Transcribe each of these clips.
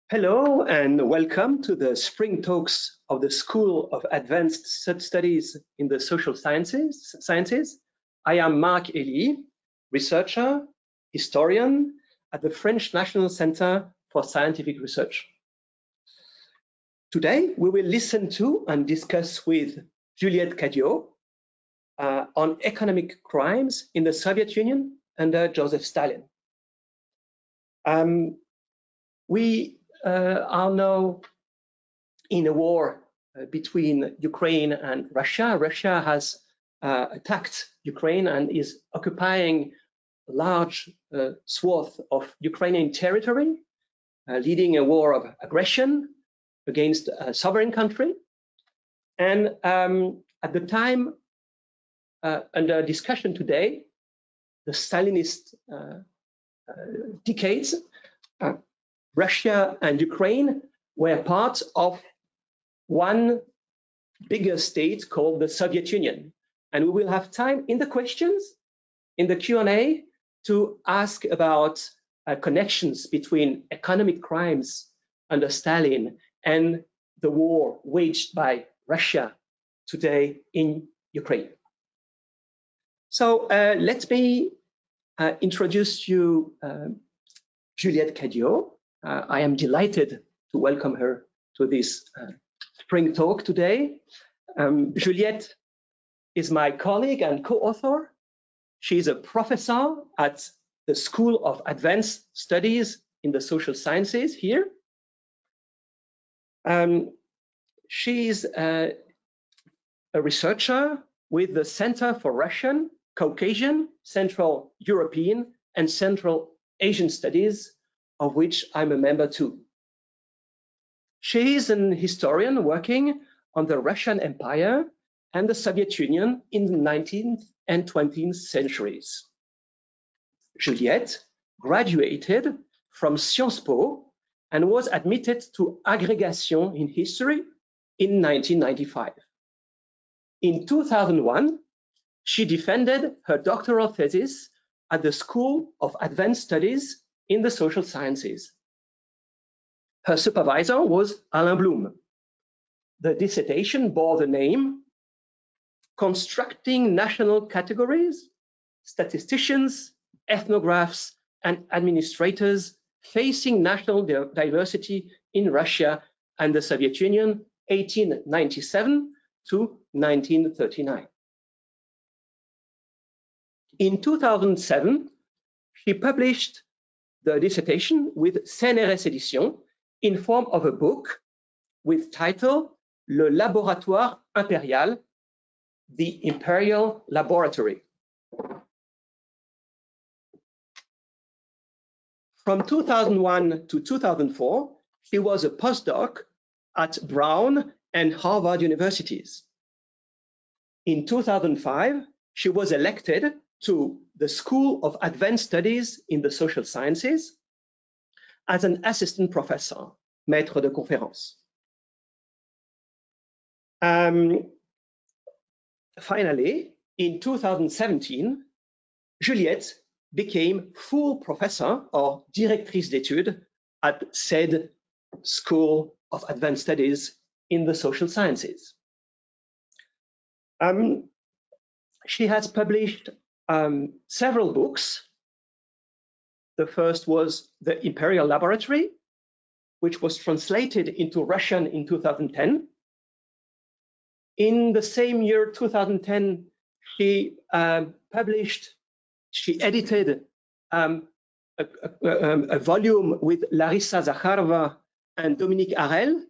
Hello and welcome to the spring talks of the School of Advanced Studies in the Social Sciences. I am Marc Elie, researcher, historian at the French National Center for Scientific Research. Today, we will listen to and discuss with Juliette Cadiot on economic crimes in the Soviet Union under Joseph Stalin. We are now in a war between Ukraine and Russia. Russia has attacked Ukraine and is occupying a large swath of Ukrainian territory, leading a war of aggression against a sovereign country. And at the time under discussion today, the Stalinist decades, Russia and Ukraine were part of one bigger state called the Soviet Union. And we will have time in the questions, in the Q&A, to ask about connections between economic crimes under Stalin and the war waged by Russia today in Ukraine. So let me introduce you Juliette Cadiot. I am delighted to welcome her to this spring talk today. Juliette is my colleague and co-author. She's a professor at the School of Advanced Studies in the Social Sciences here. She's a researcher with the Center for Russian, Caucasian, Central European, and Central Asian Studies, of which I'm a member too. She is an historian working on the Russian Empire and the Soviet Union in the 19th and 20th centuries. Juliette graduated from Sciences Po and was admitted to agrégation in history in 1995. In 2001, she defended her doctoral thesis at the School of Advanced Studies in the Social Sciences. Her supervisor was Alain Blum. The dissertation bore the name Constructing National Categories, Statisticians, Ethnographs, and Administrators Facing National Diversity in Russia and the Soviet Union, 1897 to 1939. In 2007, she published the dissertation with CNRS Éditions in form of a book with title Le Laboratoire Impérial, the Imperial Laboratory. From 2001 to 2004, she was a postdoc at Brown and Harvard universities. In 2005, she was elected to the School of Advanced Studies in the Social Sciences as an assistant professor, maître de conférence. Finally, in 2017, Juliette became full professor or directrice d'études at said School of Advanced Studies in the Social Sciences. She has published several books. The first was The Imperial Laboratory, which was translated into Russian in 2010. In the same year, 2010, she edited a volume with Larissa Zakharova and Dominique Harel,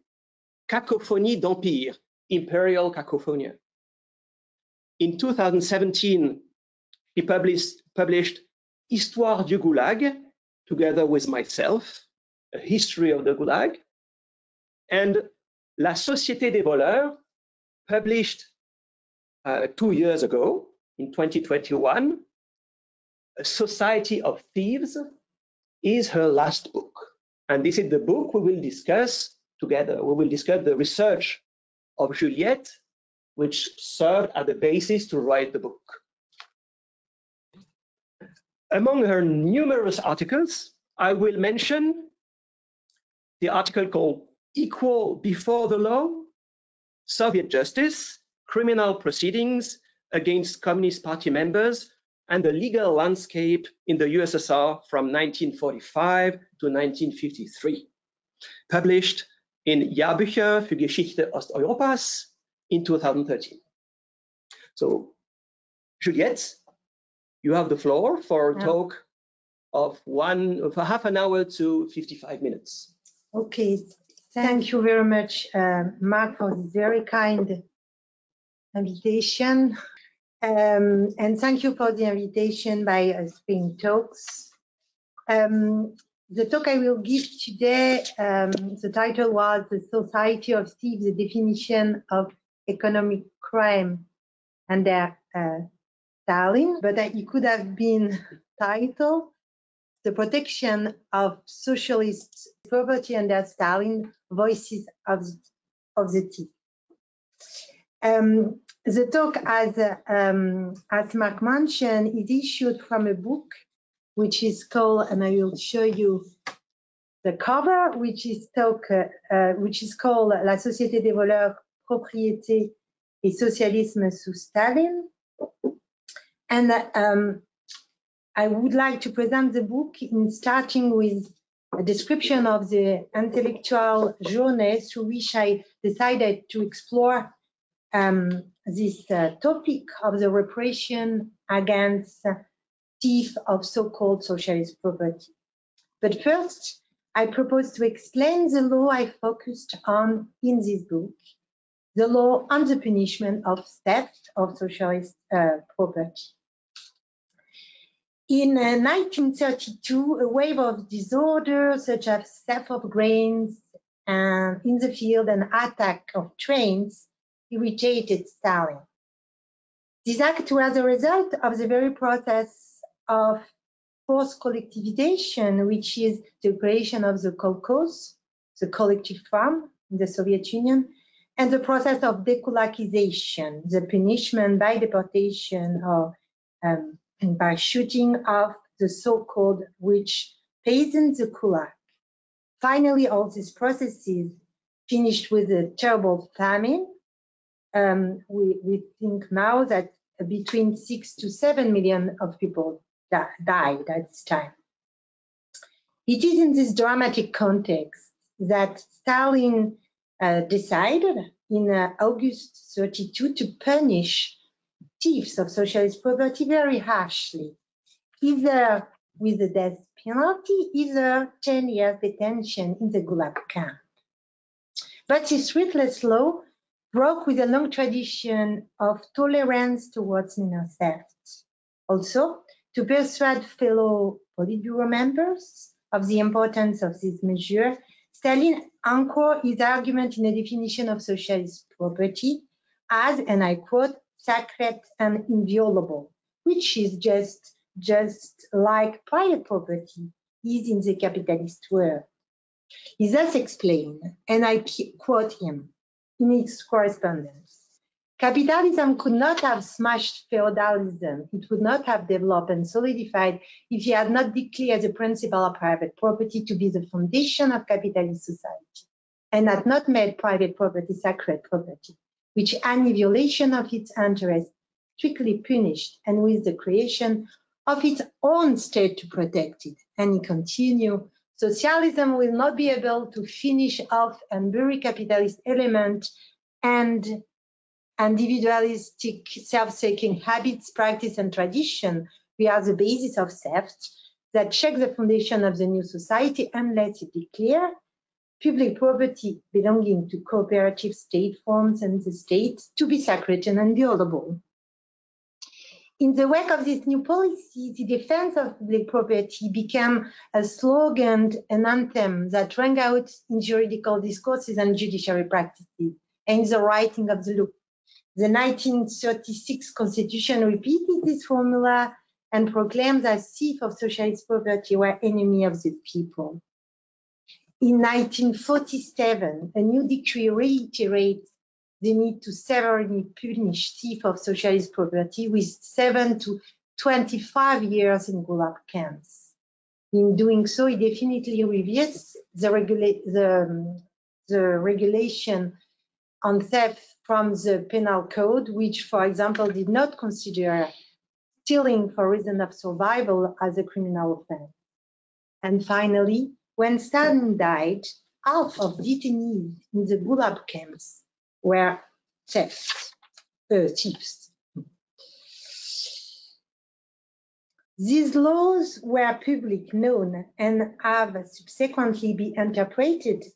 Cacophonie d'Empire, Imperial Cacophonia. In 2017, he published Histoire du Gulag, together with myself, a history of the Gulag, and La Société des voleurs, published 2 years ago, in 2021, A Society of Thieves, is her last book. And this is the book we will discuss together. We will discuss the research of Juliette, which served as the basis to write the book. Among her numerous articles, I will mention the article called Equal Before the Law, Soviet Justice, Criminal Proceedings Against Communist Party Members, and the Legal Landscape in the USSR from 1945 to 1953, published in Jahrbücher für Geschichte Osteuropas in 2013. So, Juliette, you have the floor for a talk of half an hour to 55 minutes. Okay, thank you very much, Mark, for this very kind invitation. And thank you for the invitation by Spring Talks. The talk I will give today, the title was The Society of Thieves, the Definition of Economic Crime under Stalin, but it could have been titled The Protection of Socialist Property under Stalin, Voices of the Thief. The talk, as Mark mentioned, is issued from a book which is called, and I will show you the cover, which is called La Société des voleurs, propriété et socialisme sous Stalin. And I would like to present the book in starting with a description of the intellectual journey through which I decided to explore this topic of the repression against thieves of so-called socialist property. But first, I propose to explain the law I focused on in this book, the law on the punishment of theft of socialist property. In 1932, a wave of disorders such as theft of grains in the field and attack of trains irritated Stalin. This act was a result of the very process of forced collectivization, which is the creation of the kolkhoz, the collective farm in the Soviet Union, and the process of dekulakization, the punishment by deportation or and by shooting off the so-called rich peasants, the Gulag. Finally, all these processes finished with a terrible famine. We think now that between 6 to 7 million of people died at this time. It is in this dramatic context that Stalin decided in August 32 to punish thieves of socialist property very harshly, either with the death penalty, either 10 years detention in the Gulag camp. But this ruthless law broke with a long tradition of tolerance towards minor theft. Also, to persuade fellow Politburo members of the importance of this measure, Stalin anchored his argument in a definition of socialist property as, and I quote, sacred and inviolable, which is just like private property is in the capitalist world. He thus explained, and I quote him in its correspondence, capitalism could not have smashed feudalism. It would not have developed and solidified if he had not declared the principle of private property to be the foundation of capitalist society, and had not made private property sacred property, which any violation of its interests strictly punished, and with the creation of its own state to protect it. And he continued, socialism will not be able to finish off and bury capitalist element and individualistic self-seeking habits, practice, and tradition. We are the basis of theft that check the foundation of the new society unless it declare public property belonging to cooperative state forms and the state to be sacred and inviolable. In the wake of this new policy, the defense of public property became a slogan, an anthem that rang out in juridical discourses and judiciary practices, and in the writing of the law. The 1936 Constitution repeated this formula and proclaimed that thieves of socialist property were enemy of the people. In 1947, a new decree reiterates the need to severely punish thieves of socialist property with 7 to 25 years in Gulag camps. In doing so, it definitely reveals the regulation on theft from the penal code, which, for example, did not consider stealing for reason of survival as a criminal offense. And finally, when Stalin died, half of detainees in the Gulag camps were thieves. These laws were public known and have subsequently been interpreted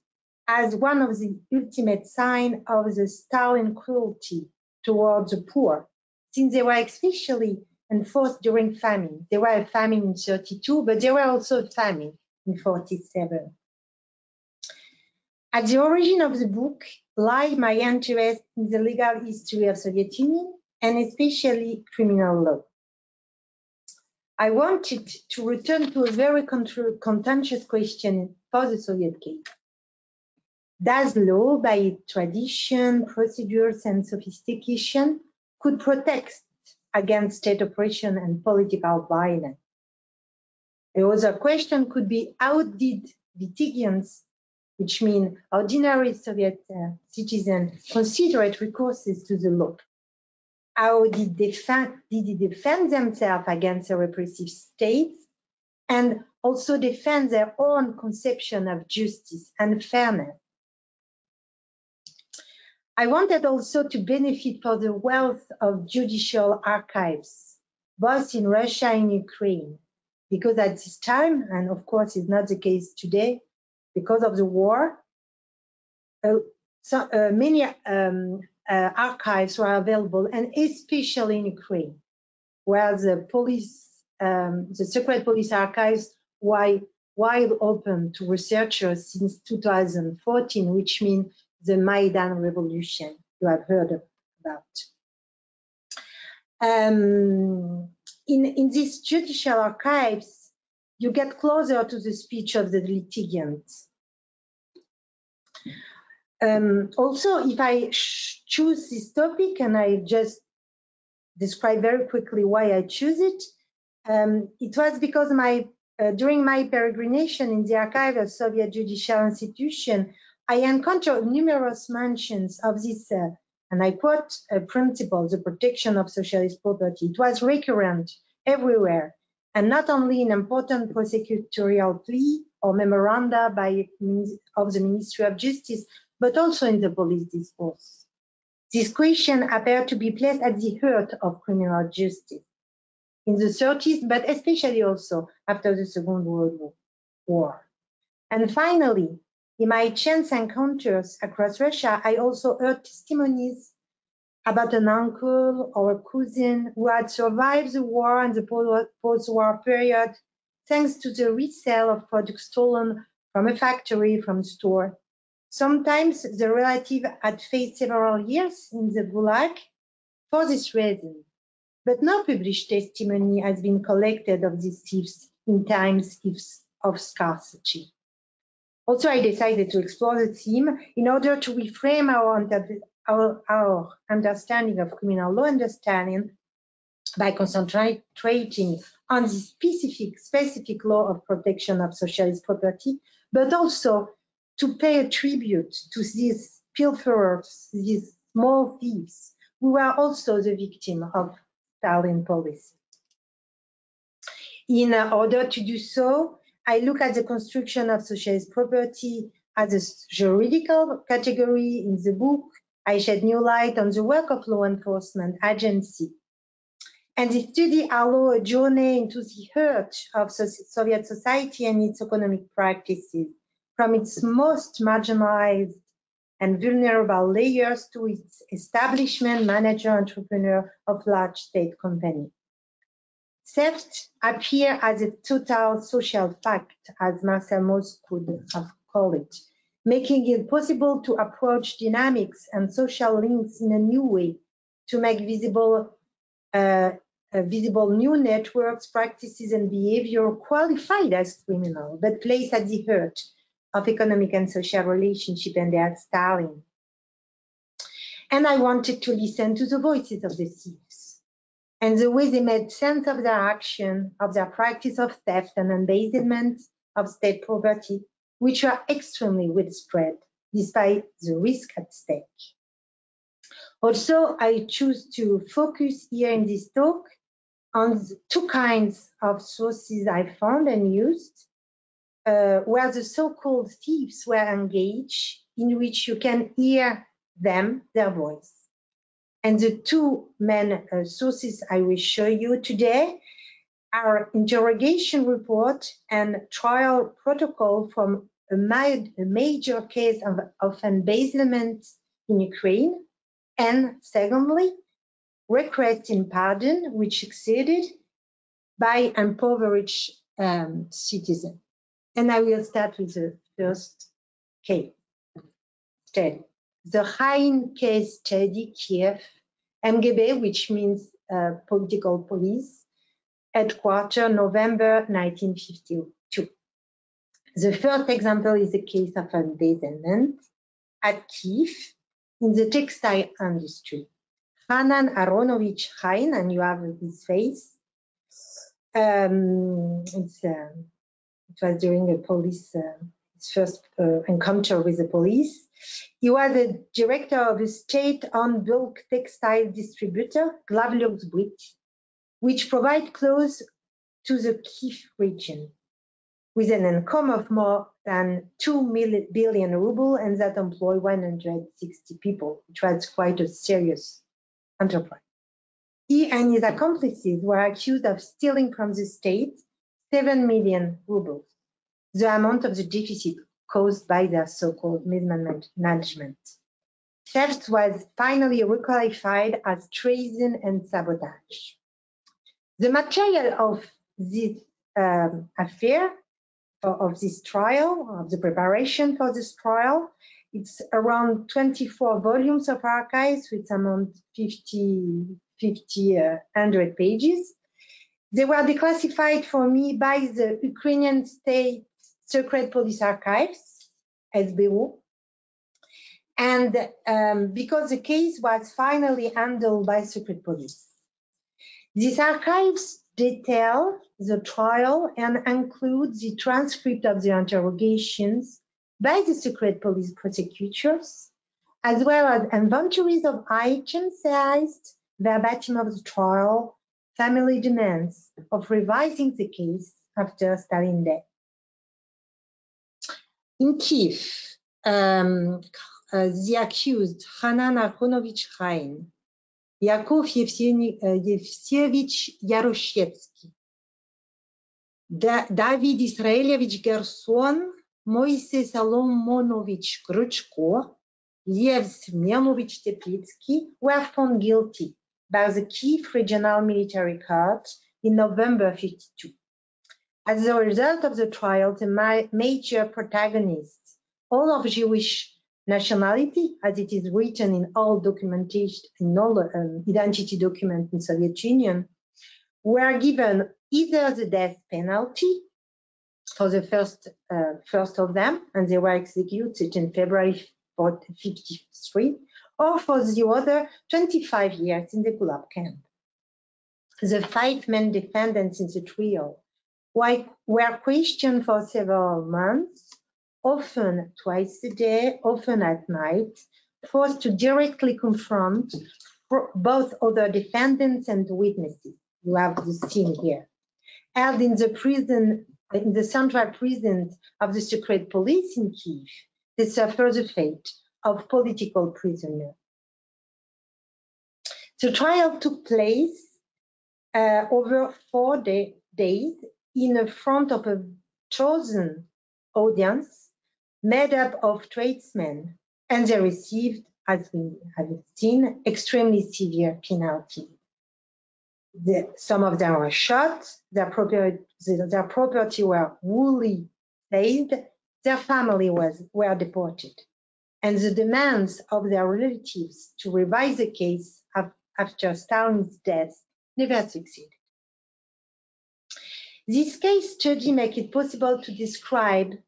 as one of the ultimate signs of the Stalin cruelty towards the poor, since they were especially enforced during famine. There were a famine in 32, but there were also a famine in 47. At the origin of the book lies my interest in the legal history of Soviet Union and especially criminal law. I wanted to return to a very contentious question for the Soviet case. Does law, by its tradition, procedures, and sophistication, could protect against state oppression and political violence? The other question could be, how did litigants, which mean ordinary Soviet citizens, consider recourses to the law? How did they defend themselves against a repressive state and also defend their own conception of justice and fairness? I wanted also to benefit from the wealth of judicial archives, both in Russia and Ukraine, because at this time, and of course it's not the case today, because of the war, many archives were available, and especially in Ukraine, where the police, the secret police archives were wide open to researchers since 2014, which means the Maidan revolution you have heard about. In these judicial archives, you get closer to the speech of the litigants. Also, if I choose this topic, and I just describe very quickly why I choose it, it was because during my peregrination in the archive of Soviet judicial institution, I encountered numerous mentions of this, and I quote, principle, the protection of socialist property. It was recurrent everywhere, and not only in important prosecutorial plea or memoranda of the Ministry of Justice, but also in the police discourse. This question appeared to be placed at the heart of criminal justice in the 30s, but especially also after the Second World War. And finally, in my chance encounters across Russia, I also heard testimonies about an uncle or a cousin who had survived the war and the post-war period thanks to the resale of products stolen from a factory, from a store. Sometimes the relative had faced several years in the Gulag for this reason, but no published testimony has been collected of these thieves in times of scarcity. Also, I decided to explore the theme in order to reframe our understanding of criminal law under Stalin by concentrating on the specific law of protection of socialist property, but also to pay a tribute to these pilferers, these small thieves, who were also the victim of Stalin policy. In order to do so, I look at the construction of socialist property as a juridical category. In the book, I shed new light on the work of law enforcement agency. And the study allows a journey into the heart of Soviet society and its economic practices, from its most marginalized and vulnerable layers to its establishment, manager, entrepreneur of large state company. Theft appears as a total social fact, as Marcel Mauss could have called it, making it possible to approach dynamics and social links in a new way, to make visible new networks, practices, and behavior qualified as criminal, but placed at the heart of economic and social relationship and their Stalin. And I wanted to listen to the voices of the thieves. and the way they made sense of their action, of their practice of theft and embezzlement of state property, which were extremely widespread despite the risk at stake. Also, I choose to focus here in this talk on the two kinds of sources I found and used, where the so-called thieves were engaged, in which you can hear them, their voice. And the two main sources I will show you today are interrogation report and trial protocol from a major case of embezzlement in Ukraine, and secondly, request in pardon, which succeeded by impoverished citizens. And I will start with the first case study. The Khain case study, Kiev, MGB, which means political police, headquarters, November 1952. The first example is the case of embezzlement at Kiev in the textile industry. Hanan Aronovich Khain, and you have his face. It was during a police, his first encounter with the police. He was the director of a state-owned bulk textile distributor, Gulag, which provides clothes to the Kiev region, with an income of more than 2 billion rubles, and that employ 160 people, which was quite a serious enterprise. He and his accomplices were accused of stealing from the state 7 million rubles, the amount of the deficit caused by their so-called mismanagement. Theft was finally requalified as treason and sabotage. The material of this affair, of this trial, of the preparation for this trial, it's around 24 volumes of archives with amount 100 pages. They were declassified for me by the Ukrainian State Secret Police Archives, SBU, and because the case was finally handled by secret police. These archives detail the trial and include the transcript of the interrogations by the secret police prosecutors, as well as inventories of items seized, verbatim of the trial, family demands of revising the case after Stalin's death. In Kiev, the accused, Hanan Aronovich Khain, Yakov Yevseevich Yaroshetsky, David Israelevich Gerson, Moise Salomonovich Gruchko, Lev Smirnovich Teplitsky were found guilty by the Kiev Regional Military Court in November 1952. As a result of the trial, the major protagonists, all of Jewish nationality, as it is written in all documentation, in all identity documents in Soviet Union, were given either the death penalty for the first of them, and they were executed in February 1953, or for the other 25 years in the Gulag camp. The 5 main defendants in the trial were questioned for several months, often twice a day, often at night, forced to directly confront both other defendants and witnesses. You have the scene here. Held in the prison, in the central prison of the secret police in Kiev, they suffer the fate of political prisoners. The trial took place over 4 days in front of a chosen audience made up of tradesmen, and they received, as we have seen, extremely severe penalties. Some of them were shot, their property were wholly seized, their family were deported, and the demands of their relatives to revise the case after Stalin's death never succeeded. This case study makes it possible to describe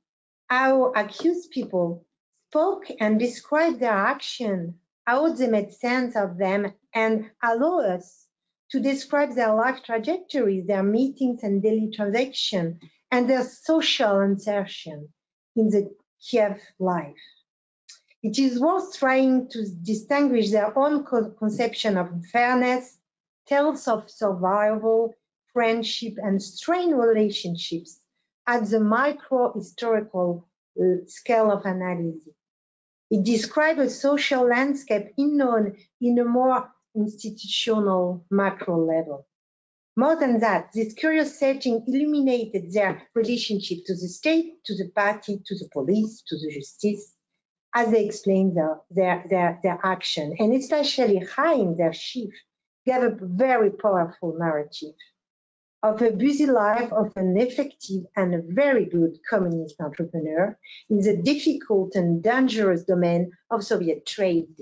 how accused people spoke and described their action, how they made sense of them, and allow us to describe their life trajectories, their meetings and daily transactions, and their social insertion in the Kiev life. It is worth trying to distinguish their own conception of fairness, tales of survival, friendship, and strained relationships at the micro-historical scale of analysis. It describes a social landscape unknown in a more institutional macro level. More than that, this curious setting illuminated their relationship to the state, to the party, to the police, to the justice, as they explained their action, and especially Chaim, their chief, gave a very powerful narrative of a busy life of an effective and a very good communist entrepreneur in the difficult and dangerous domain of Soviet trade.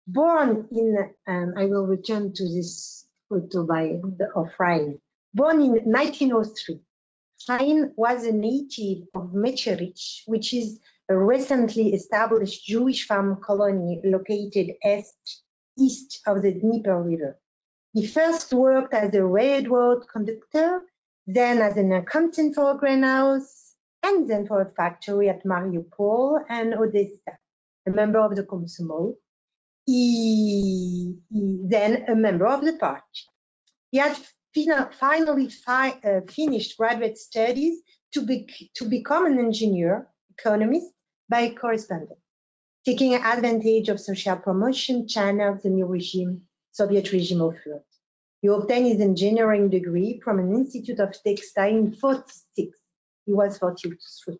Born in, and I will return to this photo of Chaim. Born in 1903, Chaim was a native of Mecherish, which is a recently established Jewish farm colony located east of the Dnieper River. He first worked as a railroad conductor, then as an accountant for a grain house, and then for a factory at Mariupol and Odessa, a member of the Komsomol. Then a member of the party. He had finally finished graduate studies to become an engineer, economist, by correspondence, taking advantage of social promotion channels the new Soviet regime offered. He obtained his engineering degree from an Institute of Textile in 1946. He was 43.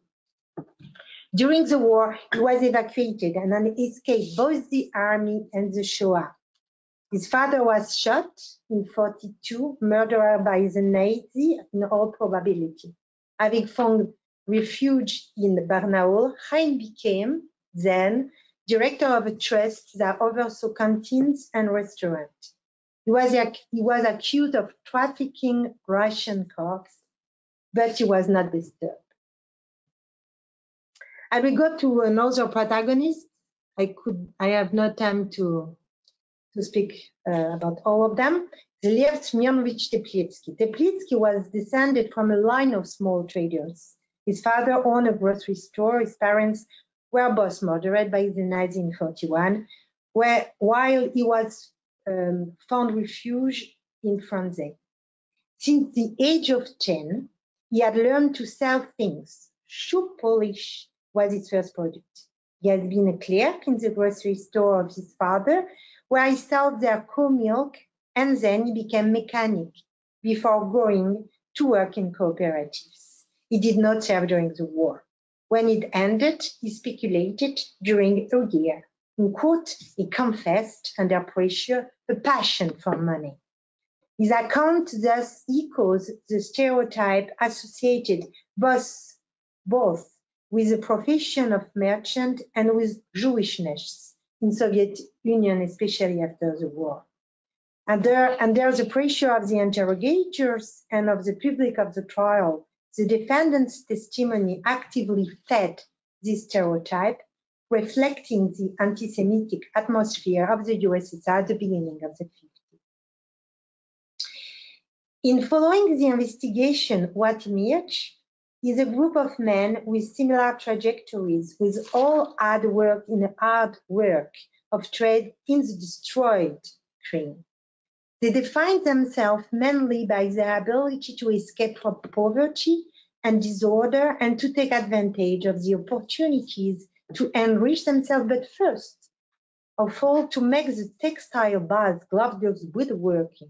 During the war, he was evacuated and escaped both the army and the Shoah. His father was shot in 1942, murdered by the Nazis in all probability. Having found refuge in Barnaul, Chaim became then director of a trust that oversaw canteens and restaurants. He was accused of trafficking Russian corpses, but he was not disturbed. I will go to another protagonist. I have no time to speak about all of them. Lev Smirnovich Teplitsky. Teplitsky was descended from a line of small traders. His father owned a grocery store. His parents were both murdered by the Nazis in 1941, while he was found refuge in France. Since the age of 10, he had learned to sell things. Shoe polish was his first product. He had been a clerk in the grocery store of his father, where he sold their cow milk, and then he became mechanic before going to work in cooperatives. He did not serve during the war. When it ended, he speculated during a year. In quote, he confessed under pressure a passion for money. His account thus echoes the stereotype associated both with the profession of merchant and with Jewishness in Soviet Union, especially after the war. Under the pressure of the interrogators and of the public of the trial, the defendant's testimony actively fed this stereotype, reflecting the anti-Semitic atmosphere of the USSR at the beginning of the 50s. In following the investigation, what emerged is a group of men with similar trajectories, with all hard work in the hard work of trade in the destroyed train. They define themselves mainly by their ability to escape from poverty and disorder and to take advantage of the opportunities to enrich themselves, but first of all, to make the textile bars, gloves, woodworking.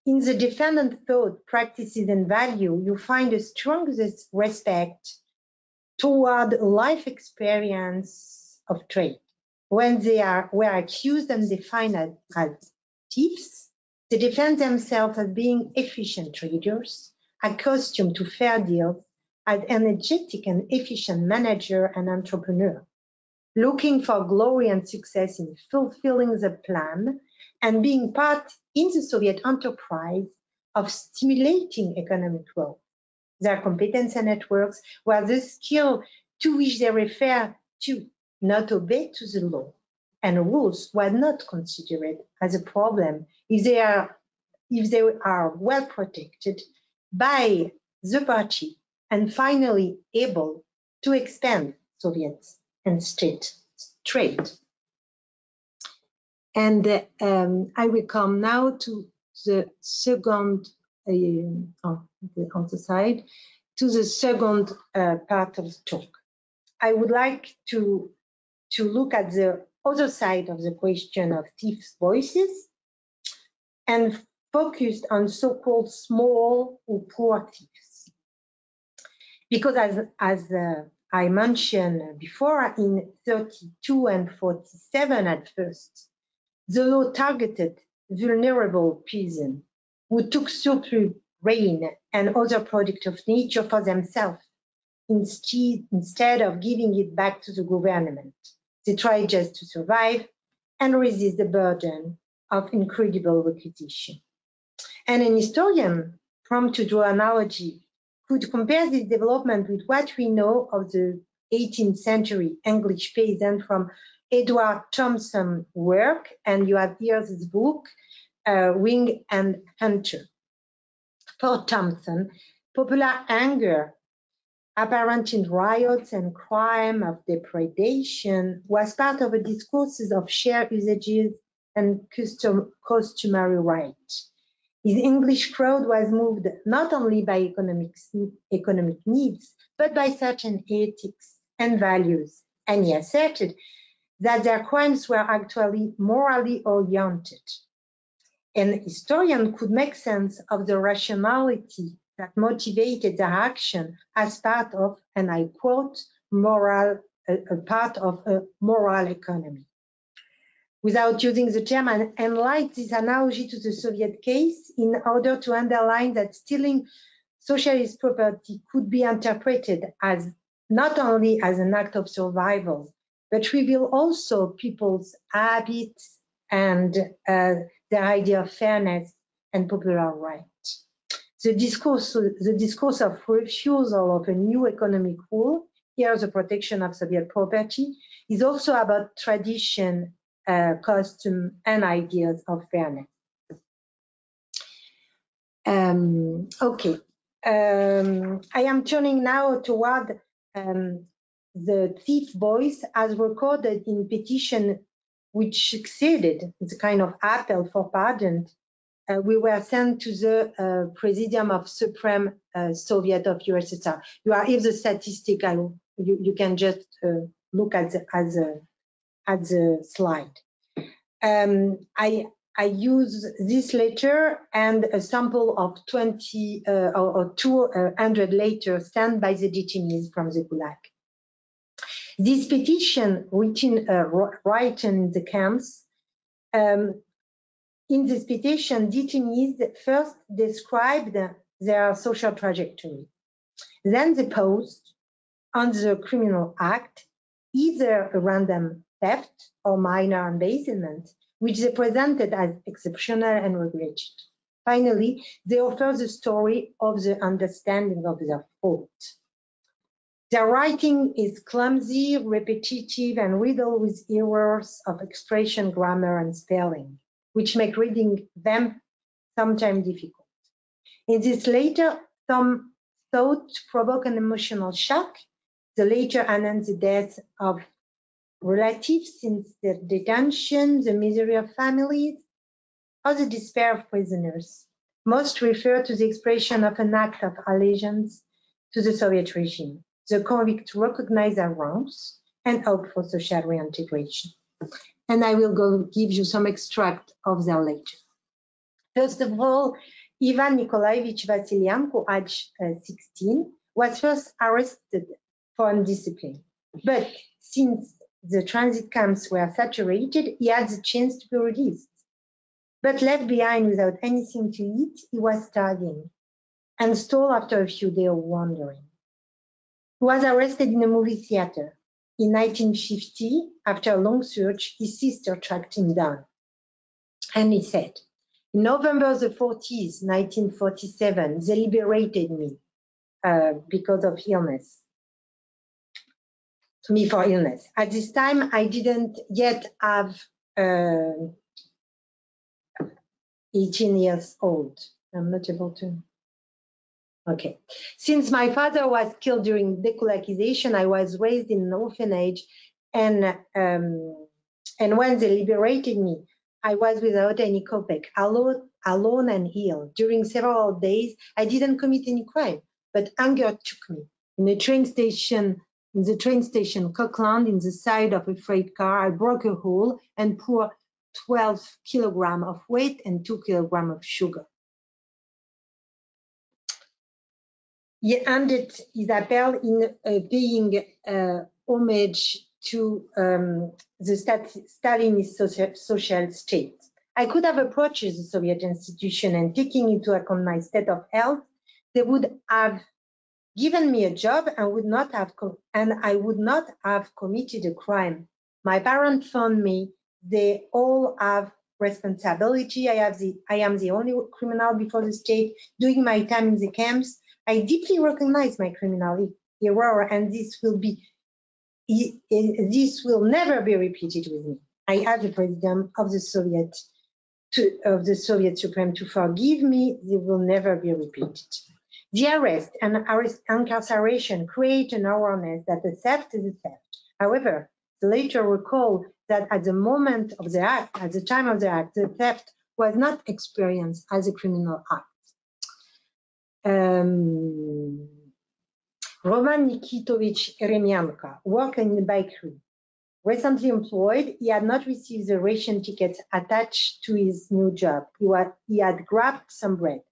In the defendant thought, practices, and value, you find the strongest respect toward a life experience of trade. When they were accused and defined as thieves, they defend themselves as being efficient traders, accustomed to fair deals, as energetic and efficient manager and entrepreneur, looking for glory and success in fulfilling the plan and being part in the Soviet enterprise of stimulating economic growth. Their competence and networks were the skill to which they refer to, not obey to the law, and rules were not considered as a problem if they are well protected by the party and finally able to expand Soviet and state trade. And I will come now to the second, on the side, to the second part of the talk. I would like to look at the other side of the question of thieves' voices and focused on so-called small or poor thieves. Because as I mentioned before, in 32 and 47 at first, the law targeted vulnerable peasants who took surplus grain and other products of nature for themselves instead of giving it back to the government. They tried just to survive and resist the burden of incredible requisition. And an historian, prompt to draw analogy, could compare this development with what we know of the 18th century English peasant from Edward Thompson's work, and you have here this book, Ring and Hunter. For Thompson, popular anger, apparent in riots and crime of depredation, was part of a discourses of shared usages and customary rights. His English crowd was moved not only by economic needs, but by certain ethics and values, and he asserted that their crimes were actually morally oriented. An historian could make sense of the rationality that motivated their action as part of, and I quote, a part of a moral economy. Without using the term, and enlight this analogy to the Soviet case in order to underline that stealing socialist property could be interpreted as not only as an act of survival, but reveal also people's habits and their idea of fairness and popular rights. The discourse of refusal of a new economic rule, here the protection of Soviet property, is also about tradition, custom, and ideas of fairness. I am turning now toward the thief voice as recorded in petition which succeeded. It's a kind of appeal for pardon. We were sent to the Presidium of Supreme Soviet of USSR. You are here the statistic. You can just look at the slide. I use this letter and a sample of 20 or 200 letters sent by the detainees from the Gulag. This petition, written right in the camps, in this petition, detainees first described their social trajectory. Then they posed on the criminal act, either a random theft or minor embezzlement, which they presented as exceptional and regretted. Finally, they offer the story of the understanding of their fault. Their writing is clumsy, repetitive, and riddled with errors of expression, grammar, and spelling, which make reading them sometimes difficult. In this letter, some thought provoke an emotional shock. The letter announced the death of relatives since the detention, the misery of families, or the despair of prisoners. Most refer to the expression of an act of allegiance to the Soviet regime. The convicts recognize their wrongs and hope for social reintegration. And I will give you some extract of their letter. First of all, Ivan Nikolaevich Vasilyenko, aged 16, was first arrested for undiscipline. But since the transit camps were saturated, he had the chance to be released. But left behind without anything to eat, he was starving and stole after a few days of wandering. He was arrested in a movie theater. In 1950, after a long search, his sister tracked him down. And he said, in November the 40th, 1947, they liberated me because of illness. to me for illness. At this time, I didn't yet have 18 years old. I'm not able to. Okay. Since my father was killed during dekulakization, I was raised in an orphanage, and when they liberated me, I was without any kopeck, alone and ill. During several days, I didn't commit any crime, but anger took me. In the train station, Coquelin, in the side of a freight car, I broke a hole and poured 12 kilograms of weight and 2 kilograms of sugar. He ended his appeal in paying homage to the Stalinist social state. I could have approached the Soviet institution, and taking into account my state of health, they would have given me a job and I would not have committed a crime. My parents found me. They all have responsibility. I am the only criminal before the state. During my time in the camps, I deeply recognize my criminal error, and this will never be repeated with me. I ask the president of the Soviet Supreme to forgive me. They will never be repeated. The arrest and incarceration create an awareness that the theft is a theft. However, the later recall that at the time of the act, the theft was not experienced as a criminal act. Roman Nikitovich Eremianka worked in the bakery. Recently employed, he had not received the ration tickets attached to his new job. He had grabbed some bread.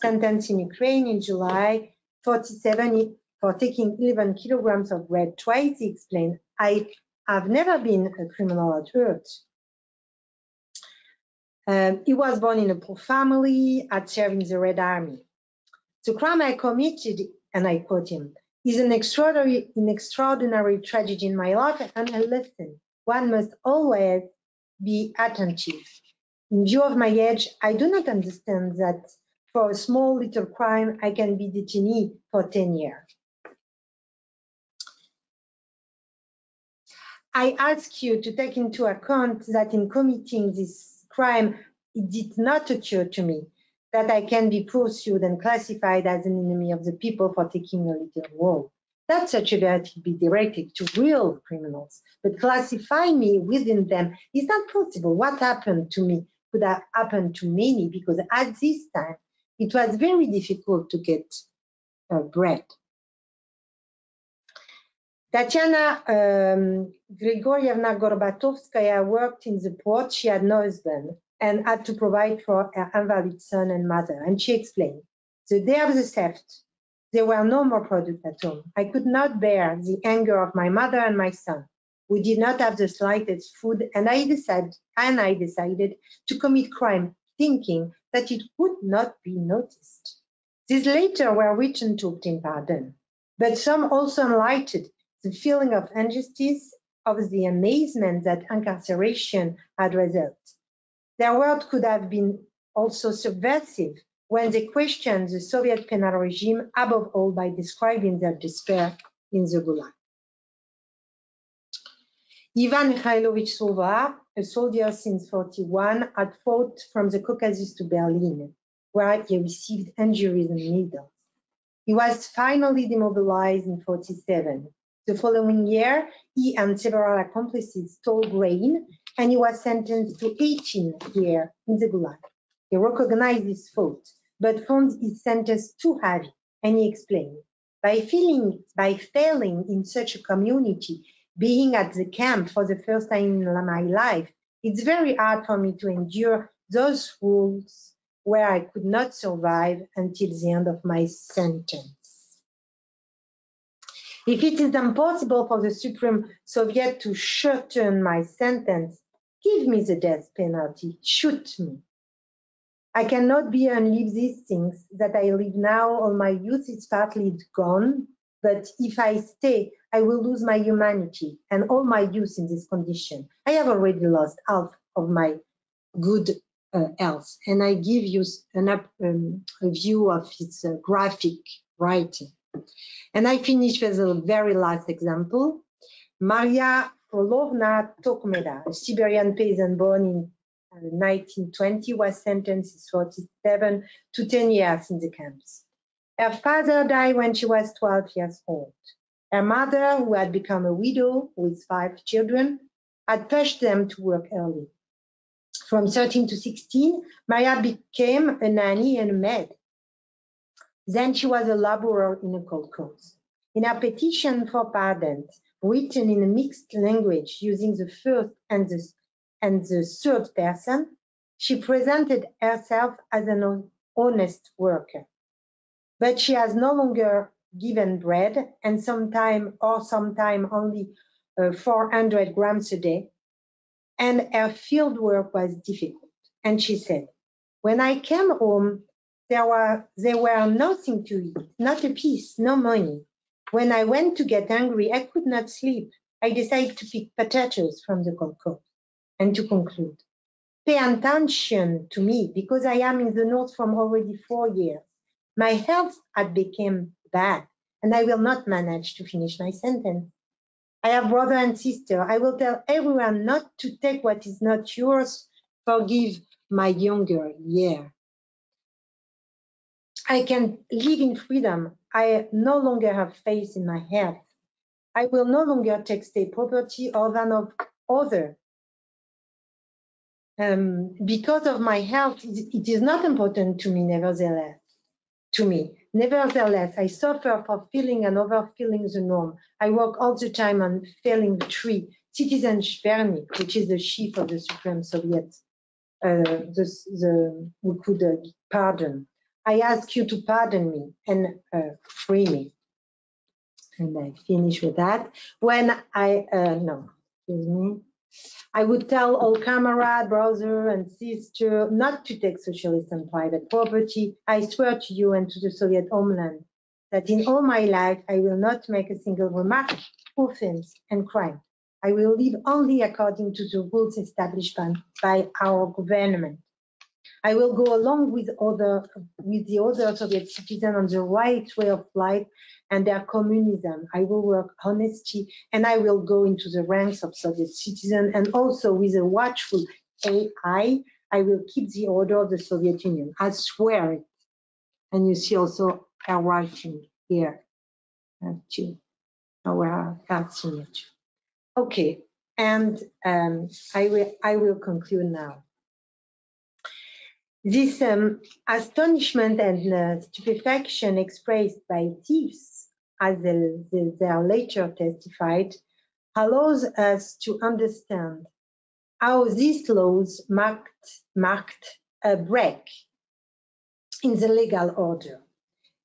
Sentenced in Ukraine in July 1947 for taking 11 kilograms of bread twice, he explained, I have never been a criminal at heart. He was born in a poor family, had served in the Red Army. The crime I committed, and I quote him, is an extraordinary tragedy in my life and a lesson. One must always be attentive. In view of my age, I do not understand that for a small little crime, I can be detained for 10 years. I ask you to take into account that in committing this crime, it did not occur to me that I can be pursued and classified as an enemy of the people for taking a little role. That such a verdict be directed to real criminals, but classify me within them is not possible. What happened to me could have happened to many, because at this time, it was very difficult to get bread. Tatiana Grigorievna Gorbatovskaya worked in the port. She had no husband and had to provide for her invalid son and mother. And she explained, the day of the theft, there were no more products at home. I could not bear the anger of my mother and my son. We did not have the slightest food, and I decided to commit crime, thinking that it would not be noticed. These later were written to obtain pardon, but some also enlightened the feeling of injustice, of the amazement that incarceration had resulted. Their words could have been also subversive when they questioned the Soviet penal regime, above all by describing their despair in the Gulag. Ivan Mikhailovich Sova, a soldier since 1941, had fought from the Caucasus to Berlin, where he received injuries and needles. He was finally demobilized in 1947. The following year, he and several accomplices stole grain, and he was sentenced to 18 years in the Gulag. He recognized his fault, but found his sentence too heavy, and he explained, by failing in such a community, being at the camp for the first time in my life, it's very hard for me to endure those rules where I could not survive until the end of my sentence. If it is impossible for the Supreme Soviet to shorten my sentence, give me the death penalty, shoot me. I cannot bear and live these things that I live now. All my youth is partly gone, but if I stay, I will lose my humanity and all my youth in this condition. I have already lost half of my good health, and I give you a view of its graphic writing. And I finish with a very last example. Maria Frolovna Tokmeda, a Siberian peasant born in 1920, was sentenced in 1947 to 10 years in the camps. Her father died when she was 12 years old. Her mother, who had become a widow with 5 children, had pushed them to work early. From 13 to 16, Maria became a nanny and a maid. Then she was a laborer in a colcos. In her petition for pardon, written in a mixed language using the first and the third person, she presented herself as an honest worker. But she has no longer given bread, and sometime only 400 grams a day, and her field work was difficult. And she said, when I came home, there were nothing to eat, not a piece, no money. When I went to get hungry, I could not sleep. I decided to pick potatoes from the colcos. And to conclude, pay attention to me because I am in the north from already 4 years. My health had become bad, and I will not manage to finish my sentence. I have brother and sister. I will tell everyone not to take what is not yours. Forgive my younger year. I can live in freedom. I no longer have faith in my health. I will no longer take state property or that of other. Because of my health, it is not important to me, nevertheless. Nevertheless, I suffer for feeling and overfeeling the norm. I work all the time on failing the tree. Citizen Shvernik, which is the chief of the Supreme Soviet, who could pardon. I ask you to pardon me and free me. And I finish with that. When I would tell all comrade, brother, and sister not to take socialist and private property. I swear to you and to the Soviet homeland that in all my life I will not make a single remark, offense, and crime. I will live only according to the rules established by our government. I will go along with the other Soviet citizens on the right way of life and their communism. I will work honesty, and I will go into the ranks of Soviet citizens, and also with a watchful eye, I will keep the order of the Soviet Union. I swear it. And you see also our writing here, our signature. Okay, and I will conclude now. This astonishment and stupefaction expressed by thieves, as they later testified, allows us to understand how these laws marked a break in the legal order.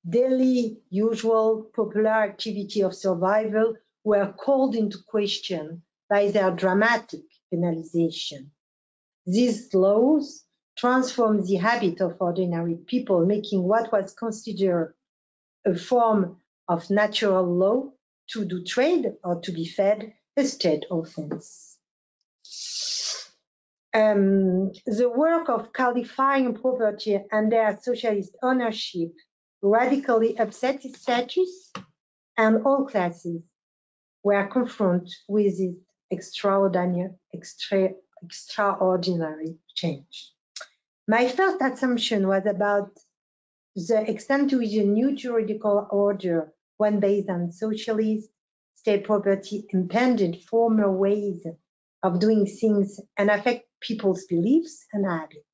Daily, usual, popular activity of survival were called into question by their dramatic penalization. These laws transformed the habit of ordinary people, making what was considered a form of natural law to do trade or to be fed a state offense. The work of qualifying property under socialist ownership radically upset its status, and all classes were confronted with this extraordinary change. My first assumption was about the extent to which a new juridical order, one based on socialist state property, impeded former ways of doing things and affect people's beliefs and habits.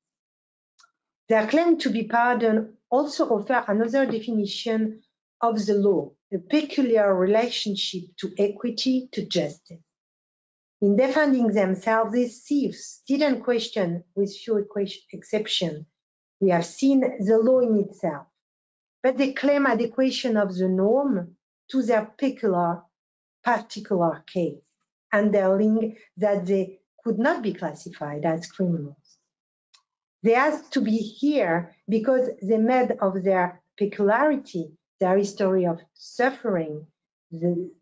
Their claim to be pardoned also offer another definition of the law, a peculiar relationship to equity, to justice. In defending themselves, these thieves didn't question, with few exceptions, we have seen the law in itself, but they claim adequation of the norm to their particular case, and their link that they could not be classified as criminals. They asked to be here because they made of their peculiarity, their history of suffering,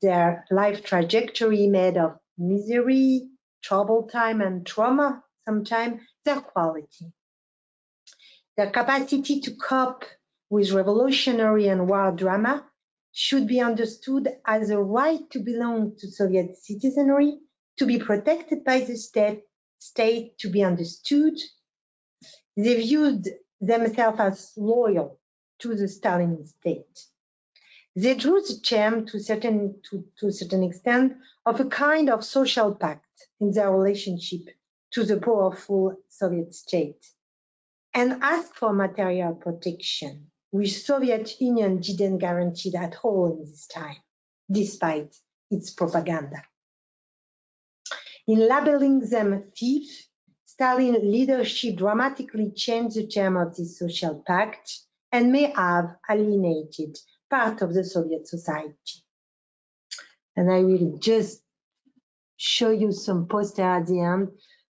their life trajectory made of misery, troubled time, and trauma, sometimes their quality. Their capacity to cope with revolutionary and war drama should be understood as a right to belong to Soviet citizenry, to be protected by the state, to be understood. They viewed themselves as loyal to the Stalin state. They drew the term to a certain extent of a kind of social pact in their relationship to the powerful Soviet state and asked for material protection, which Soviet Union didn't guarantee at all in this time, despite its propaganda. In labeling them thieves, Stalin leadership dramatically changed the term of this social pact and may have alienated part of the Soviet society. And I will just show you some posters at the end.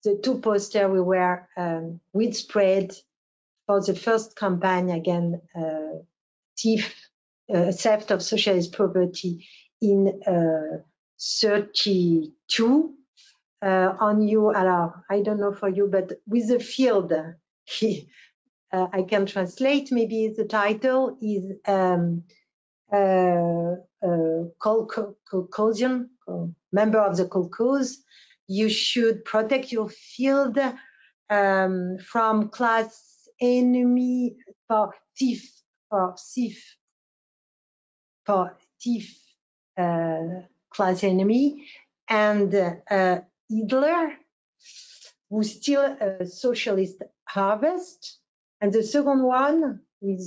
The two posters we were widespread for the first campaign against theft of socialist property in 32. On you, I don't know for you, but with the field, I can translate. Maybe the title is Caucasian, member of the Caucus. You should protect your field from class enemy, for thief class enemy, and Hitler, who steal a socialist harvest, and the second one with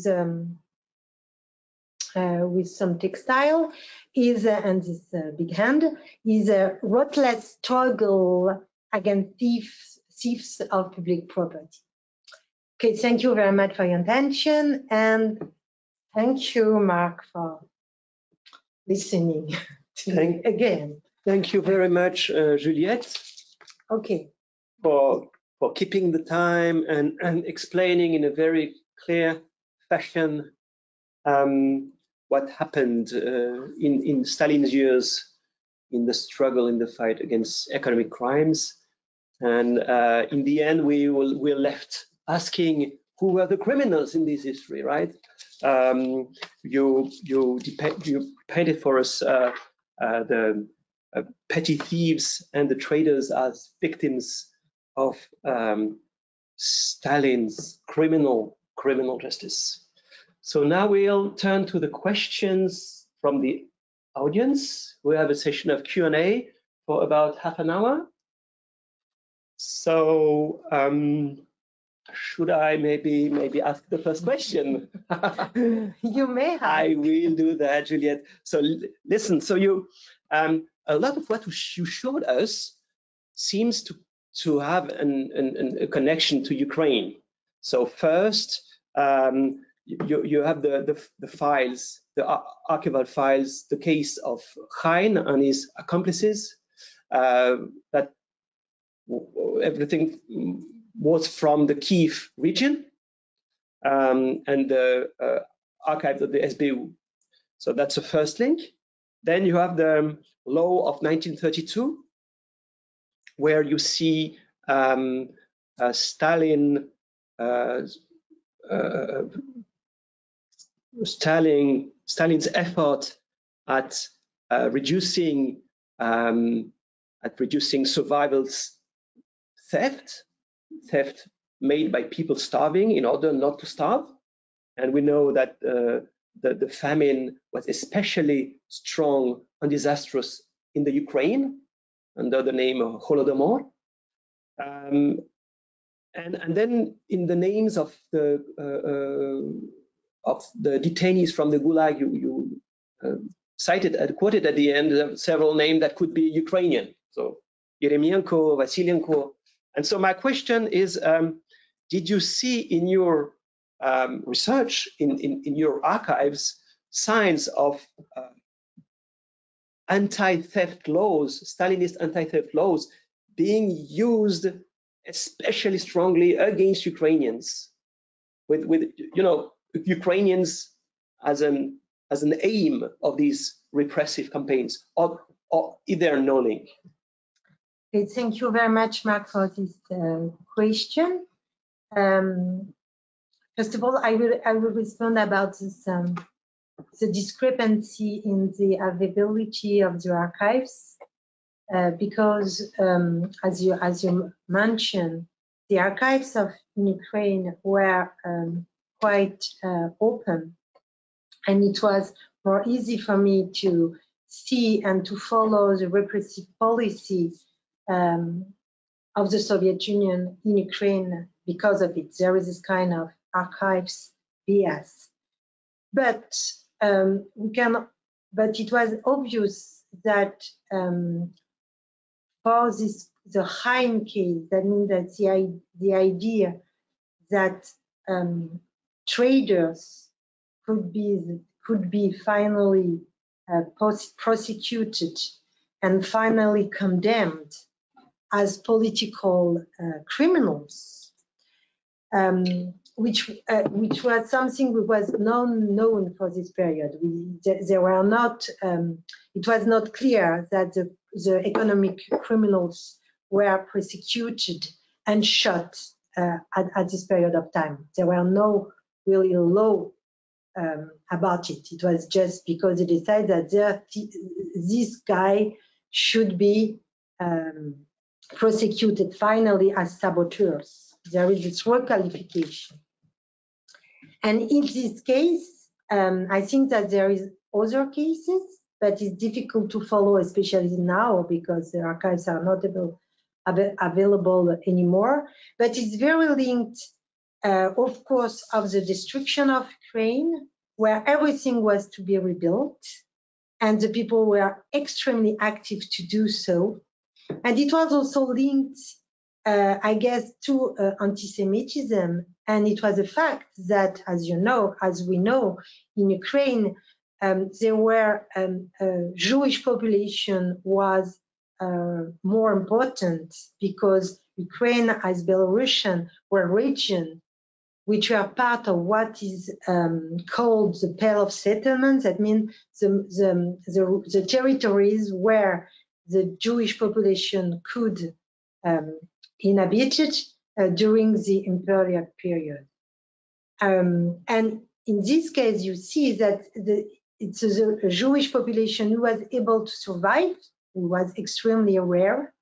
some textile is, and this big hand, is a ruthless struggle against thieves of public property. Okay, thank you very much for your attention, and thank you, Mark, for listening to me again. Thank you very much, Juliette. Okay. For keeping the time and explaining in a very clear fashion what happened in Stalin's years in the struggle, in the fight against economic crimes. And in the end, we're left asking who were the criminals in this history, right? You painted for us the petty thieves and the traders as victims of Stalin's criminal justice. So now we'll turn to the questions from the audience. We have a session of Q&A for about half an hour. So should I maybe ask the first question? You may have. I will do that, Juliette. So listen, so you a lot of what you showed us seems to have a connection to Ukraine. So first, you have the files, the archival files, the case of Khain and his accomplices. That everything was from the Kiev region, and the archives of the SBU. So that's the first link. Then you have the law of 1932, where you see Stalin's effort at reducing survival theft made by people starving in order not to starve. And we know that the famine was especially strong and disastrous in the Ukraine under the name of Holodomor. And then in the names of the detainees from the Gulag, you cited and quoted at the end several names that could be Ukrainian. So Yeremienko, Vasilyenko. And so my question is, did you see in your research, in your archives, signs of anti-theft laws, Stalinist anti-theft laws, being used especially strongly against Ukrainians, with Ukrainians as an aim of these repressive campaigns, or is there no link? Okay, thank you very much, Mark, for this question. First of all, I will respond about this the discrepancy in the availability of the archives, because as you mentioned, the archives of Ukraine were quite open, and it was more easy for me to see and to follow the repressive policy of the Soviet Union in Ukraine because of it. There is this kind of archives bias. But but it was obvious that for the Hein case, that means that the idea that traders could be finally prosecuted and finally condemned as political criminals, which was something that was known for this period. There were not. It was not clear that the economic criminals were prosecuted and shot at this period of time. There were no really law about it. It was just because they decided that this guy should be prosecuted finally as saboteurs. There is this requalification. And in this case, I think that there is other cases, but it's difficult to follow, especially now, because the archives are not available anymore. But it's very linked, of course, of the destruction of Ukraine, where everything was to be rebuilt, and the people were extremely active to do so. And it was also linked, I guess, to anti-Semitism. And it was a fact that, as we know, in Ukraine, there were Jewish population was more important because Ukraine, as Belarusian, were region which were part of what is called the Pale of Settlements. That means the territories where the Jewish population could inhabit during the imperial period. And in this case, you see that it's a Jewish population who was able to survive, who was extremely rare.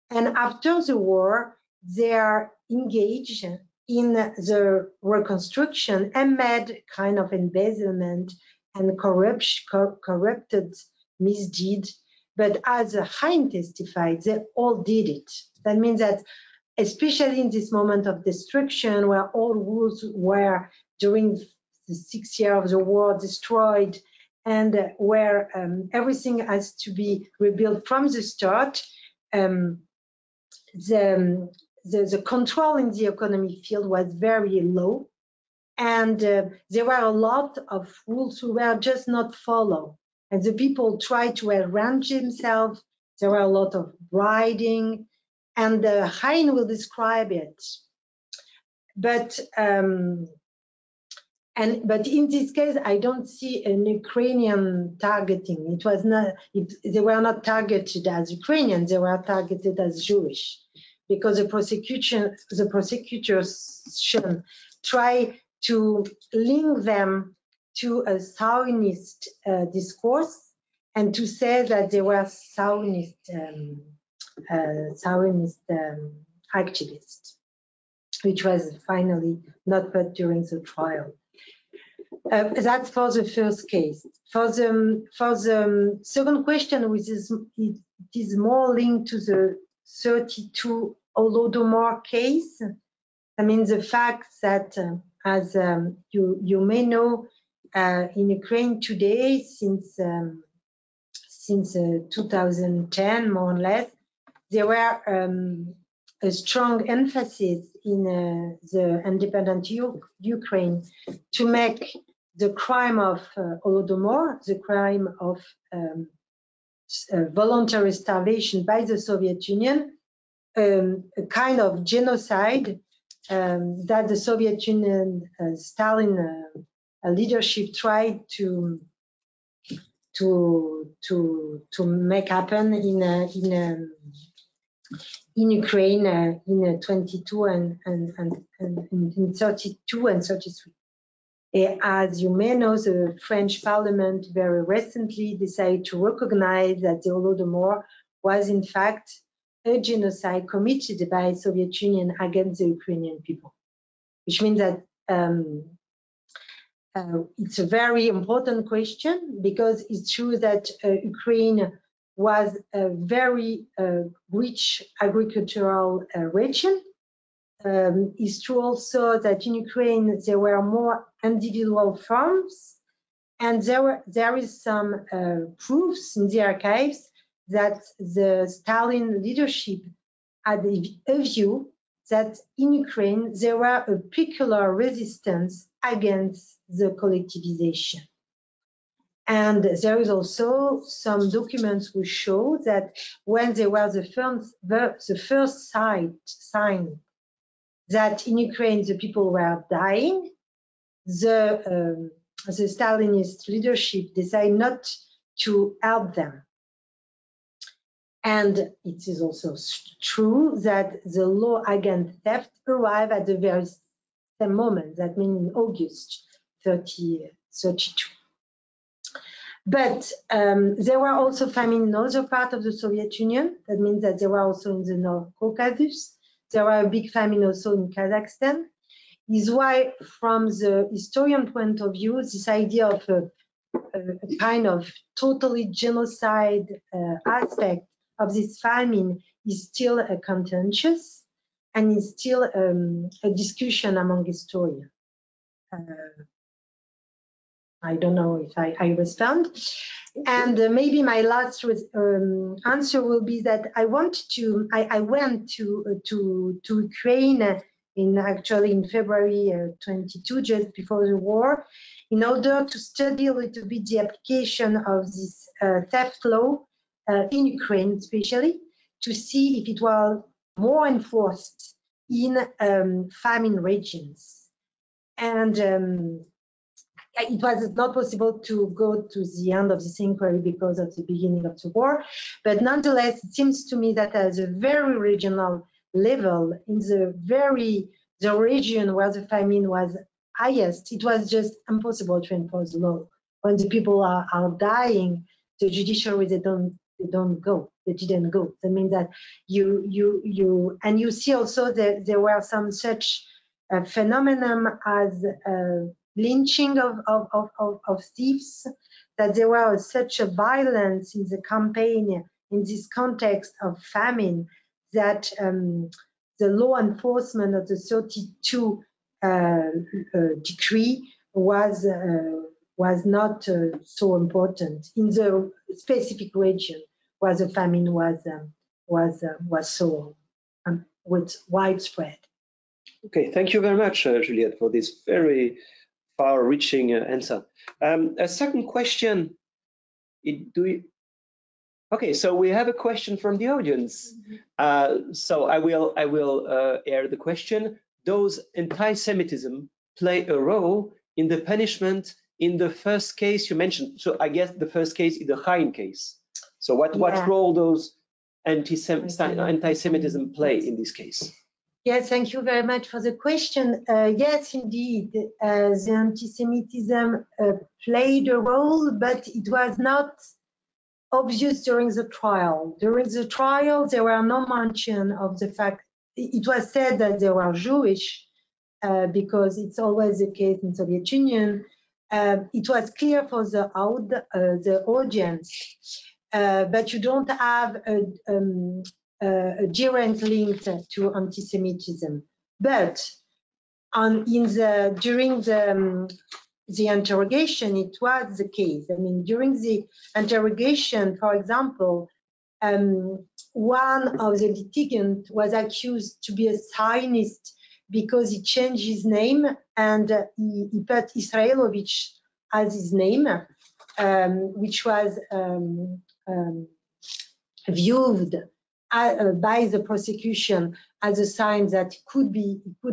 And after the war, they are engaged in the reconstruction and made kind of embezzlement and corrupted misdeed. But as Hein testified, they all did it. That means that, especially in this moment of destruction, where all rules were during the 6 years of the war destroyed, and where everything has to be rebuilt from the start, the control in the economic field was very low, and there were a lot of rules who were just not followed. And the people tried to arrange themselves. There were a lot of bribing, and Hein will describe it. But in this case, I don't see an Ukrainian targeting. It was not. They were not targeted as Ukrainians. They were targeted as Jewish, because the prosecutors try to link them to a Stalinist discourse, and to say that they were Stalinist activists, which was finally not put during the trial. That's for the first case. For the second question, which is it is more linked to the 32 Holodomor case. I mean, the fact that, as you may know, in Ukraine today, since 2010, more or less, there were a strong emphasis in the independent Ukraine to make the crime of Holodomor, the crime of voluntary starvation by the Soviet Union, a kind of genocide that the Soviet Union, Stalin leadership tried to make happen in Ukraine in 22 and in 32 and 33. As you may know, the French Parliament very recently decided to recognize that the Holodomor was in fact a genocide committed by the Soviet Union against the Ukrainian people, which means that it's a very important question, because it's true that Ukraine was a very rich agricultural region. It's true also that in Ukraine there were more individual farms, and there is some proofs in the archives that the Stalin leadership had a view that in Ukraine there were a peculiar resistance against the collectivization. And there is also some documents which show that when there was the first sign that in Ukraine the people were dying, the Stalinist leadership decided not to help them. And it is also true that the law against theft arrived at the very same moment, that means in August 32. But there were also famine in other parts of the Soviet Union. That means that there were also in the North Caucasus. There were a big famine also in Kazakhstan. Is why, from the historian point of view, this idea of a kind of totally genocide aspect of this famine is still contentious, and is still a discussion among historians. I don't know if I respond. And maybe my last answer will be that I went to Ukraine in February 22, just before the war, in order to study a little bit the application of this theft law in Ukraine, especially to see if it was more enforced in famine regions. And it was not possible to go to the end of this inquiry because of the beginning of the war, but nonetheless, it seems to me that at a very regional level, in the region where the famine was highest, it was just impossible to enforce the law. When the people are dying, the judiciary they didn't go. That means that you see also that there were some such phenomenon as lynching of thieves, that there was such a violence in the campaign in this context of famine that the law enforcement of the 32 decree was not so important in the specific region where the famine was so widespread. Okay, thank you very much, Juliette, for this very far-reaching answer. A second question. Okay, so we have a question from the audience. So I will air the question. Does anti-Semitism play a role in the punishment in the first case you mentioned? So I guess the first case is the Chaim case. So what role does anti-Semitism play in this case? Yes, thank you very much for the question. Yes, indeed, the anti-Semitism played a role, but it was not obvious during the trial. During the trial, there were no mention of the fact. It was said that they were Jewish, because it's always the case in Soviet Union. It was clear for the audience, but you don't have a direct link to anti-Semitism. But during the interrogation, it was the case. I mean, during the interrogation, for example, one of the litigants was accused to be a Zionist because he changed his name and he put Israelovich as his name, which was viewed by the prosecution as a sign that it could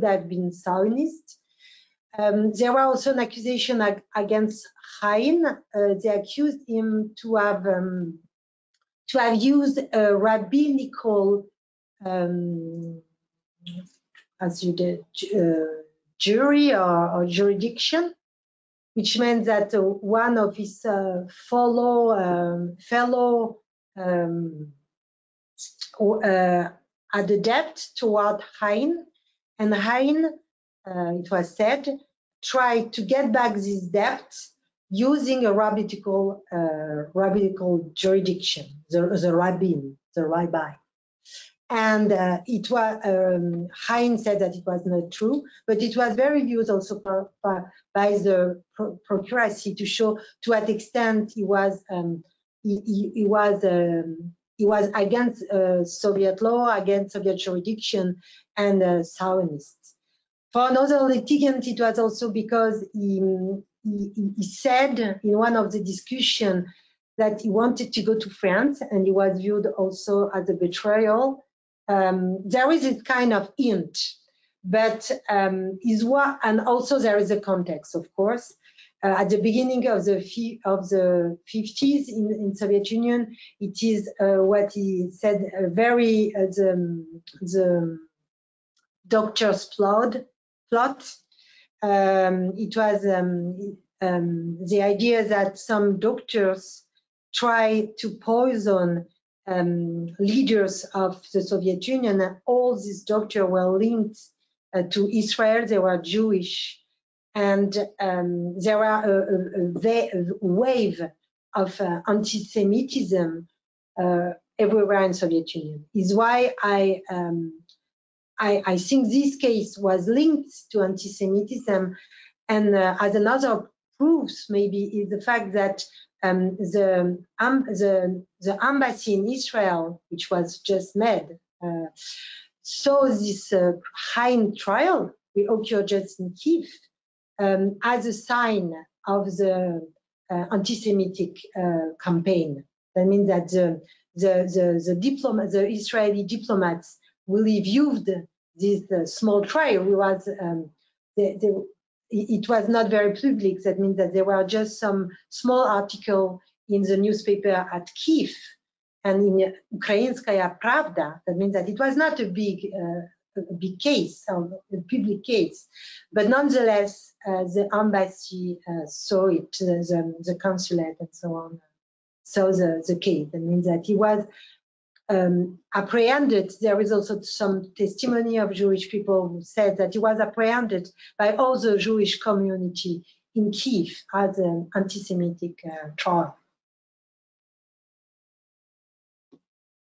have been Zionist. There were also an accusation against Chaim. They accused him to have used a rabbinical jury or jurisdiction which meant that one of his fellow had a debt toward Hein, and Hein, it was said, tried to get back this debt using a rabbinical jurisdiction, the rabbi. And it was Hein said that it was not true, but it was very used also by the procuracy to show to what extent he was against Soviet law, against Soviet jurisdiction, and Stalinist. For another litigant, it was also because he said in one of the discussions that he wanted to go to France, and he was viewed also as a betrayal. There is a kind of hint, but and also there is a context, of course. At the beginning of the 50s in Soviet Union, it is what he said, the doctor's plot. It was the idea that some doctors try to poison leaders of the Soviet Union, and all these doctors were linked to Israel. They were Jewish, and there were a wave of anti-Semitism everywhere in Soviet Union. Is why I think this case was linked to anti-Semitism, and as another proofs maybe is the fact that the embassy in Israel, which was just made, saw this Hein trial, which occurred just in Kiev, as a sign of the anti-Semitic campaign. That means that the Israeli diplomats really viewed this small trial. It was not very public. That means that there were just some small article in the newspaper at Kiev and in Ukrainskaya Pravda. That means that it was not a big case, a public case, but nonetheless, the embassy saw it, the consulate and so on, saw the case. That means that he was apprehended. There is also some testimony of Jewish people who said that he was apprehended by all the Jewish community in Kiev as an anti-Semitic trial.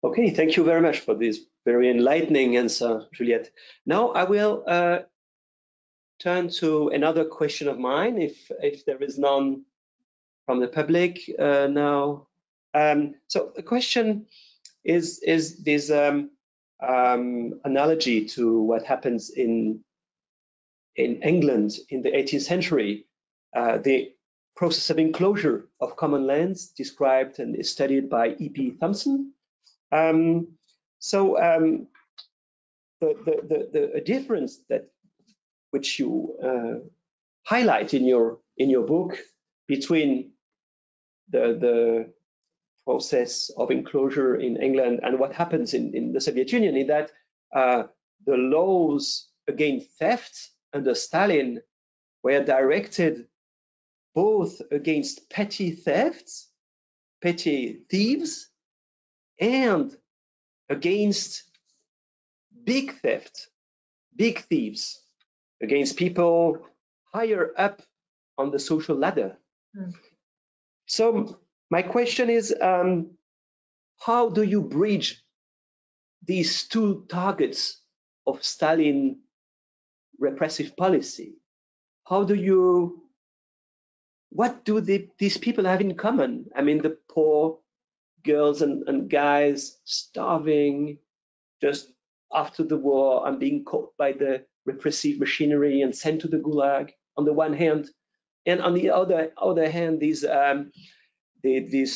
Okay, thank you very much for this very enlightening answer, Juliette. Now I will turn to another question of mine, if there is none from the public now. So the question is this analogy to what happens in England in the 18th century, the process of enclosure of common lands described and studied by E.P. Thompson. The difference which you highlight in your book between the process of enclosure in England and what happens in the Soviet Union is that the laws against theft under Stalin were directed both against petty thefts, petty thieves, and against big theft, big thieves, against people higher up on the social ladder. Mm. So my question is, how do you bridge these two targets of Stalin repressive policy? What do these people have in common? I mean, the poor girls and guys starving just after the war and being caught by the repressive machinery and sent to the Gulag on the one hand, and on the other hand, these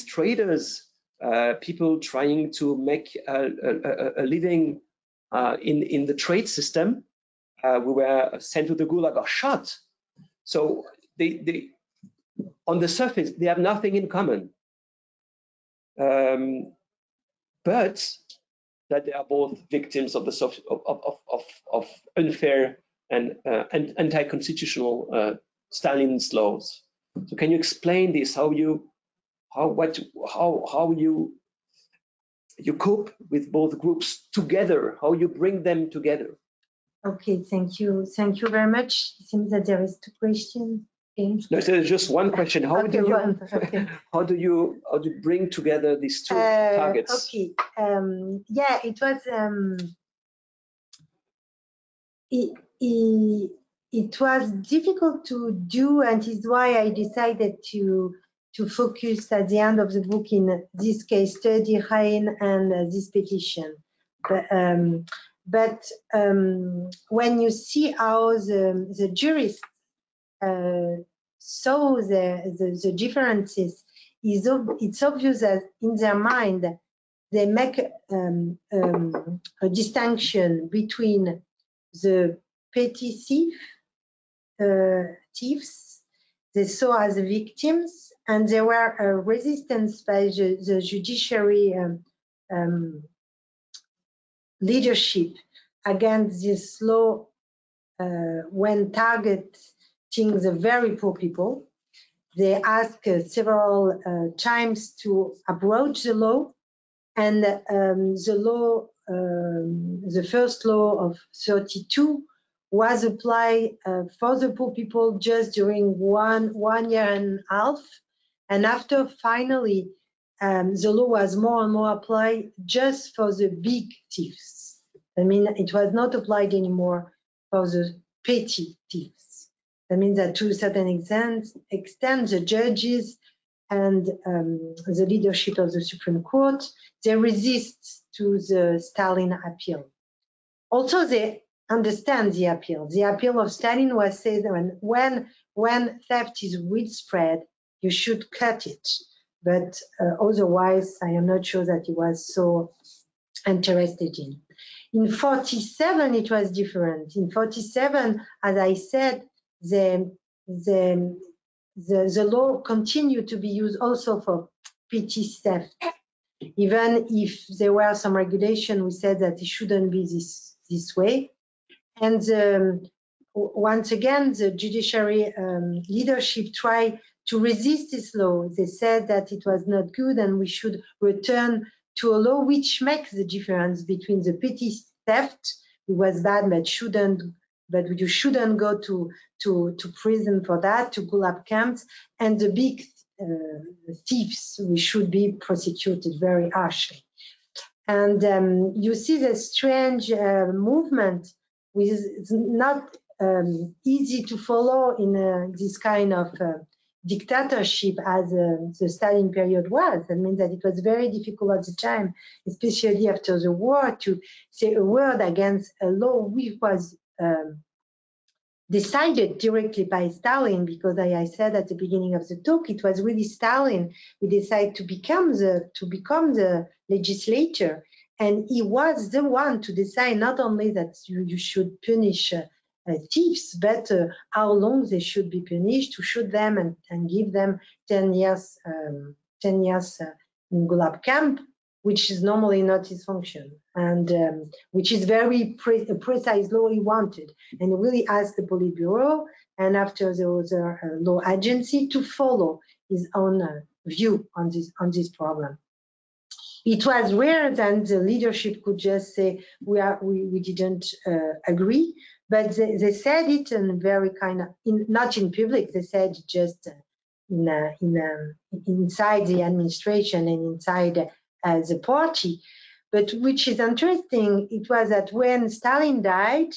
traders, people trying to make a living in the trade system, who were sent to the Gulag or shot. So they on the surface they have nothing in common, but that they are both victims of unfair and anti-constitutional Stalin's laws. So can you explain this? How you cope with both groups together? How you bring them together? Okay, thank you very much. It seems that there is two questions. Okay. No, there's just one question. How Okay, okay. how do you bring together these two targets? Okay. Yeah, it was it was difficult to do, and is why I decided to focus at the end of the book in this case study, Rain, and this petition. But when you see how the jurists saw the differences, it's obvious that in their mind they make a distinction between the petty thieves they saw as victims, and there were a resistance by the judiciary leadership against this law when targeting the very poor people. They asked several times to abroad the law, and the law, the first law of 32, was applied for the poor people just during one year and a half, and after finally the law was more and more applied just for the big thieves. I mean, it was not applied anymore for the petty thieves. That means that to a certain extent the judges and the leadership of the Supreme Court, they resist to the Stalin appeal. Also, they understand the appeal. The appeal of Stalin was said when theft is widespread, you should cut it. But otherwise, I am not sure that he was so interested in. In 47, it was different. In 47, as I said, the law continued to be used also for petty theft. Even if there were some regulation, we said that it shouldn't be this way. And once again, the judiciary leadership tried to resist this law. They said that it was not good and we should return to a law which makes the difference between the petty theft, it was bad but you shouldn't go to prison for that, to Gulag camps, and the big thieves, we should be prosecuted very harshly. And you see the strange movement, which is not easy to follow in this kind of dictatorship as the Stalin period was. That means that it was very difficult at the time, especially after the war, to say a word against a law which was decided directly by Stalin, because as I said at the beginning of the talk, it was really Stalin who decided to become the legislator, and he was the one to decide not only that you should punish thieves, but how long they should be punished, to shoot them and give them 10 years in Gulag camp, which is normally not his function, and which is very precise law he wanted. And he really asked the Politburo and after the other law agency to follow his own view on this problem. It was rare that the leadership could just say, we didn't agree, but they said it in very kind of, not in public, they said just inside the administration and inside the party. But which is interesting, it was that when Stalin died,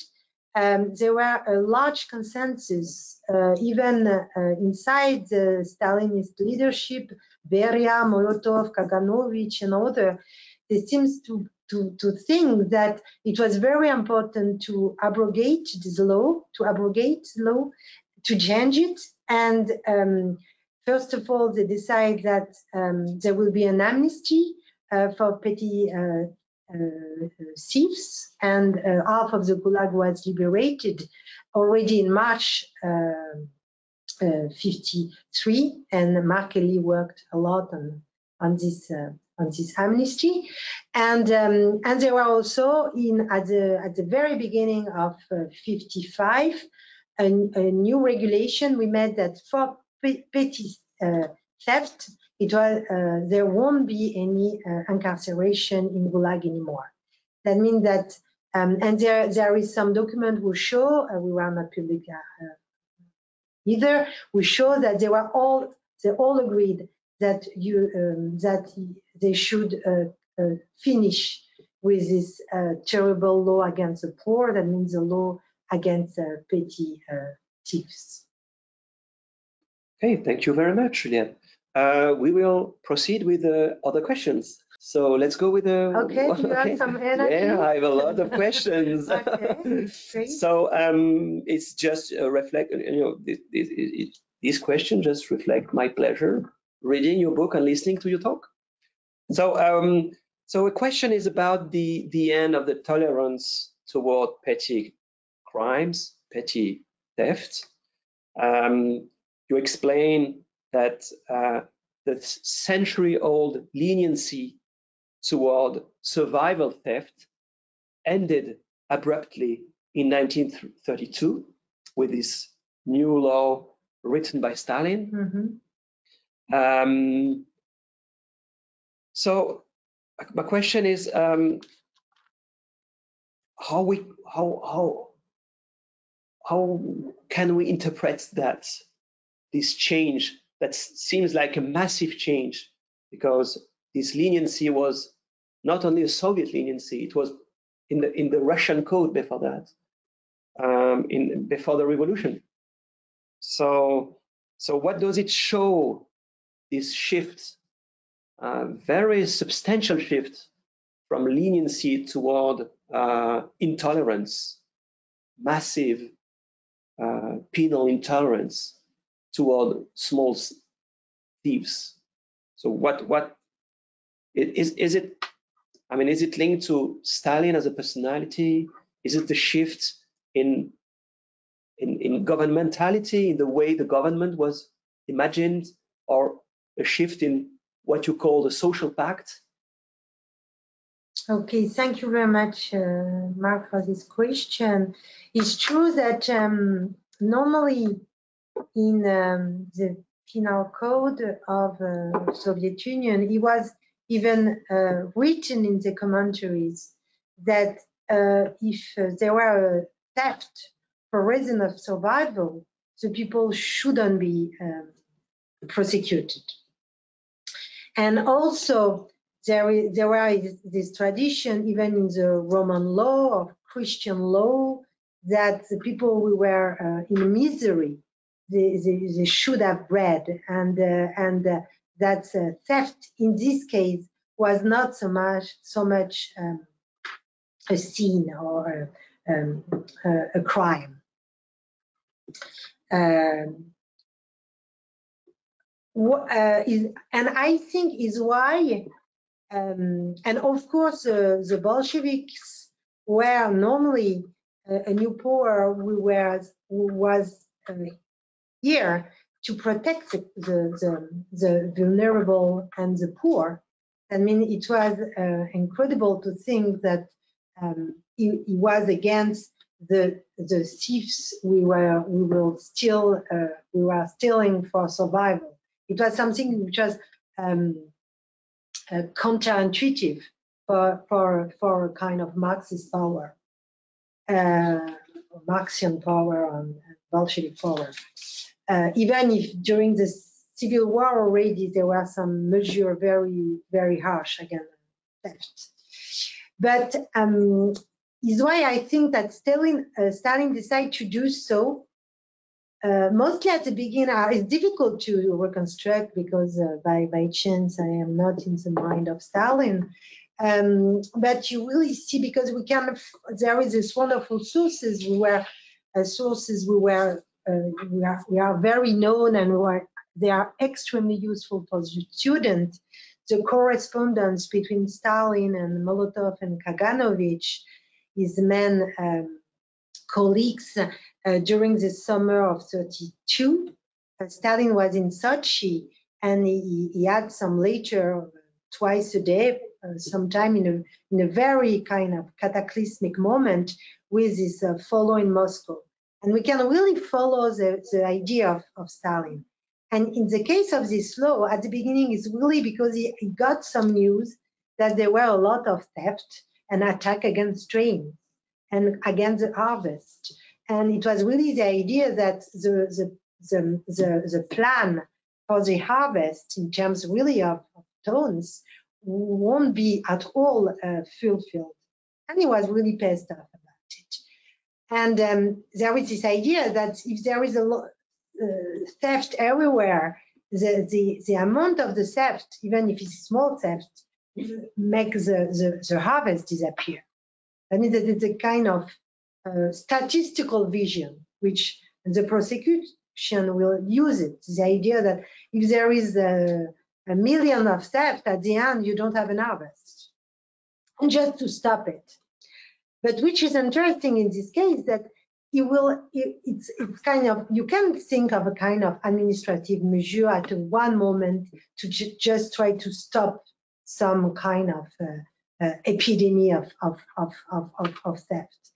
there were a large consensus, even inside the Stalinist leadership, Beria, Molotov, Kaganovich, and others, they seems to think that it was very important to abrogate this law, to change it. And first of all, they decide that there will be an amnesty for petty thieves, and half of the Gulag was liberated already in March 53, and Markelly worked a lot on this amnesty, and there were also at the very beginning of 55 a new regulation we made that for petty theft, it was there won't be any incarceration in Gulag anymore. That means that, and there is some document will show, we were not public either, we show that they all agreed that they should finish with this terrible law against the poor. That means the law against petty thieves. Okay, thank you very much, Juliette. We will proceed with other questions. So let's go with the. Okay, you have some energy? Yeah, I have a lot of questions. Okay, great. So it's just reflect. These questions just reflect my pleasure reading your book and listening to your talk. So so a question is about the end of the tolerance toward petty crimes, petty theft. You explain that the century-old leniency toward survival theft ended abruptly in 1932 with this new law written by Stalin. Mm-hmm. So my question is, how can we interpret this change that seems like a massive change, because this leniency was not only a Soviet leniency, it was in the Russian code before that, before the revolution. So what does it show, this shift, very substantial shift from leniency toward intolerance, massive penal intolerance toward small thieves? So what is it? I mean, is it linked to Stalin as a personality? Is it the shift in governmentality, in the way the government was imagined, or a shift in what you call the social pact? Okay, thank you very much, Mark, for this question. It's true that normally in the penal code of Soviet Union, it was even written in the commentaries that if there were a theft for reason of survival, the people shouldn't be prosecuted. And also there was this tradition, even in the Roman law or Christian law, that the people who were in misery, they should have bread, and that theft in this case was not so much a sin or a crime. And I think is why, and of course the Bolsheviks were normally a new power who was here to protect the vulnerable and the poor. I mean, it was incredible to think that he was against the thieves we were stealing for survival. It was something which was counterintuitive for a kind of Marxist power, Marxian power and Bolshevik power. Even if during the Civil War already there were some measures very, very harsh against theft. But is why I think that Stalin decided to do so. Mostly at the beginning, it's difficult to reconstruct because by chance I am not in the mind of Stalin. But you really see, because there is this wonderful sources we are very known, and they are extremely useful for the student. The correspondence between Stalin and Molotov and Kaganovich, his men colleagues, during the summer of 32. Stalin was in Sochi, and he had some letter twice a day, sometime in a very kind of cataclysmic moment with his follow in Moscow. And we can really follow the idea of Stalin. And in the case of this law, at the beginning, it's really because he got some news that there were a lot of theft and attack against trains and against the harvest. And it was really the idea that the plan for the harvest in terms really of tons won't be at all fulfilled. And he was really pissed off about it. And there is this idea that if there is a theft everywhere, the amount of the theft, even if it's small theft, makes the harvest disappear. I mean, that it's a kind of statistical vision, which the prosecution will use it. The idea that if there is a million of theft, at the end, you don't have an harvest. And just to stop it. But which is interesting in this case, that it's kind of, you can think of a kind of administrative measure at one moment to just try to stop some kind of epidemic of theft.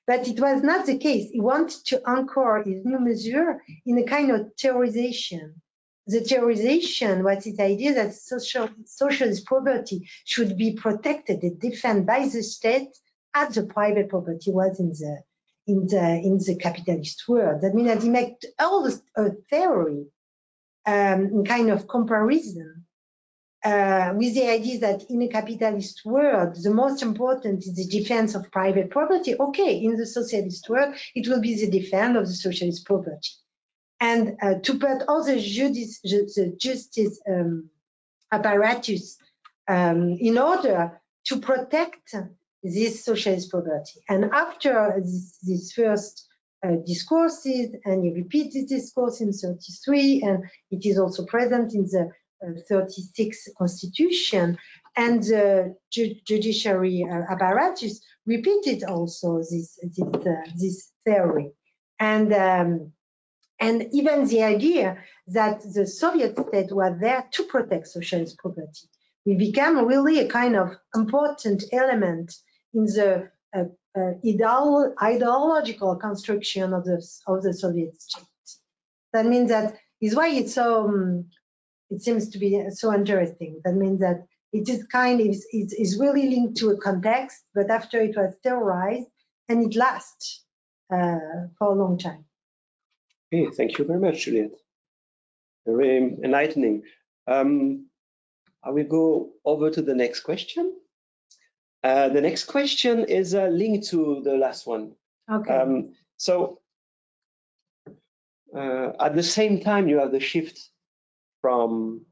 But it was not the case. He wanted to anchor his new measure in a kind of terrorization. The terrorization was the idea that socialist property should be protected and defended by the state as the private property was in the capitalist world. That means that he made all a theory, kind of comparison with the idea that in a capitalist world, the most important is the defense of private property. Okay, in the socialist world, it will be the defense of the socialist property. And to put all the justice apparatus in order to protect this socialist property. And after this first discourses, and he repeats this discourse in 33, and it is also present in the 36 Constitution, and the judiciary apparatus repeated also this theory. And even the idea that the Soviet state was there to protect socialist property, it became really a kind of important element in the ideological construction of the Soviet state. That means that is why it's so. It seems to be so interesting. That means that it is is really linked to a context, but after it was terrorized, and it lasts for a long time. Okay, thank you very much, Juliette. Very enlightening. I will go over to the next question. The next question is linked to the last one. Okay. So at the same time, you have the shift from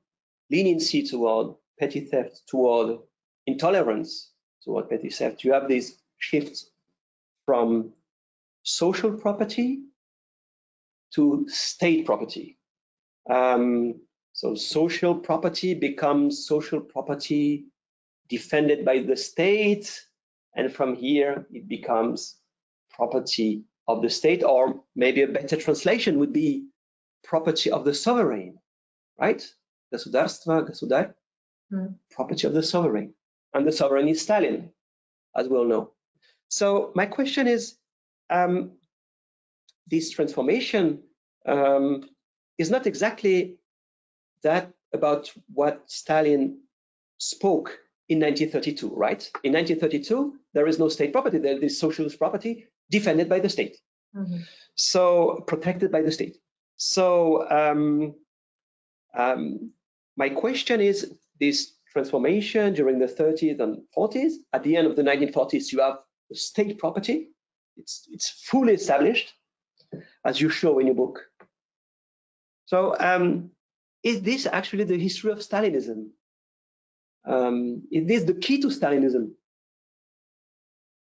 leniency toward petty theft toward intolerance toward petty theft. You have this shift from social property to state property. So social property becomes social property defended by the state, and from here it becomes property of the state, or maybe a better translation would be property of the sovereign, right? Государство, государь, property of the sovereign, and the sovereign is Stalin, as we all know. So my question is, this transformation is not exactly that about what Stalin spoke in 1932, right? In 1932, there is no state property. There is socialist property defended by the state, so protected by the state. So my question is, this transformation during the 30s and 40s, at the end of the 1940s, you have the state property. It's fully established, as you show in your book. So is this actually the history of Stalinism? Is this the key to Stalinism?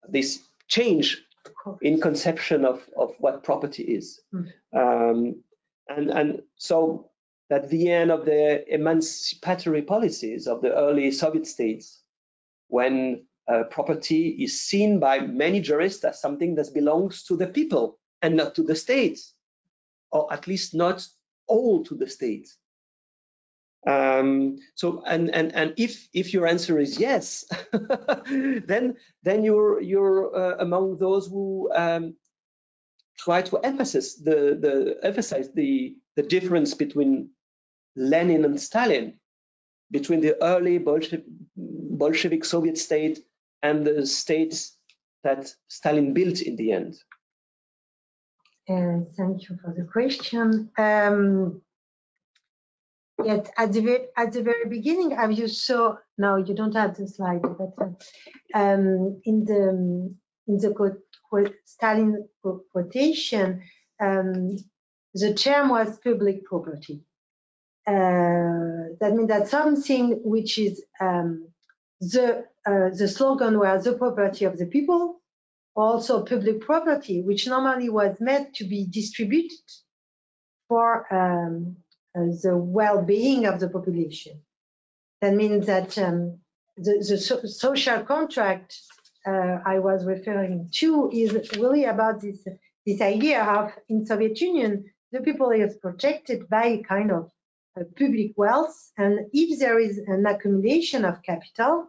This change in conception of what property is. And so at the end of the emancipatory policies of the early Soviet states, when property is seen by many jurists as something that belongs to the people and not to the state, or at least not all to the state. So if your answer is yes, then you're among those who try to emphasize the difference between Lenin and Stalin, between the early Bolshevik Soviet state and the states that Stalin built in the end? Thank you for the question. Yet at the very beginning, as you saw, no, you don't have the slide, but in the Stalin quotation, the term was public property. That means that something which is the slogan was the property of the people, also public property, which normally was meant to be distributed for the well-being of the population. That means that the social contract I was referring to is really about this idea of, in Soviet Union, the people is protected by a kind of public wealth, and if there is an accumulation of capital,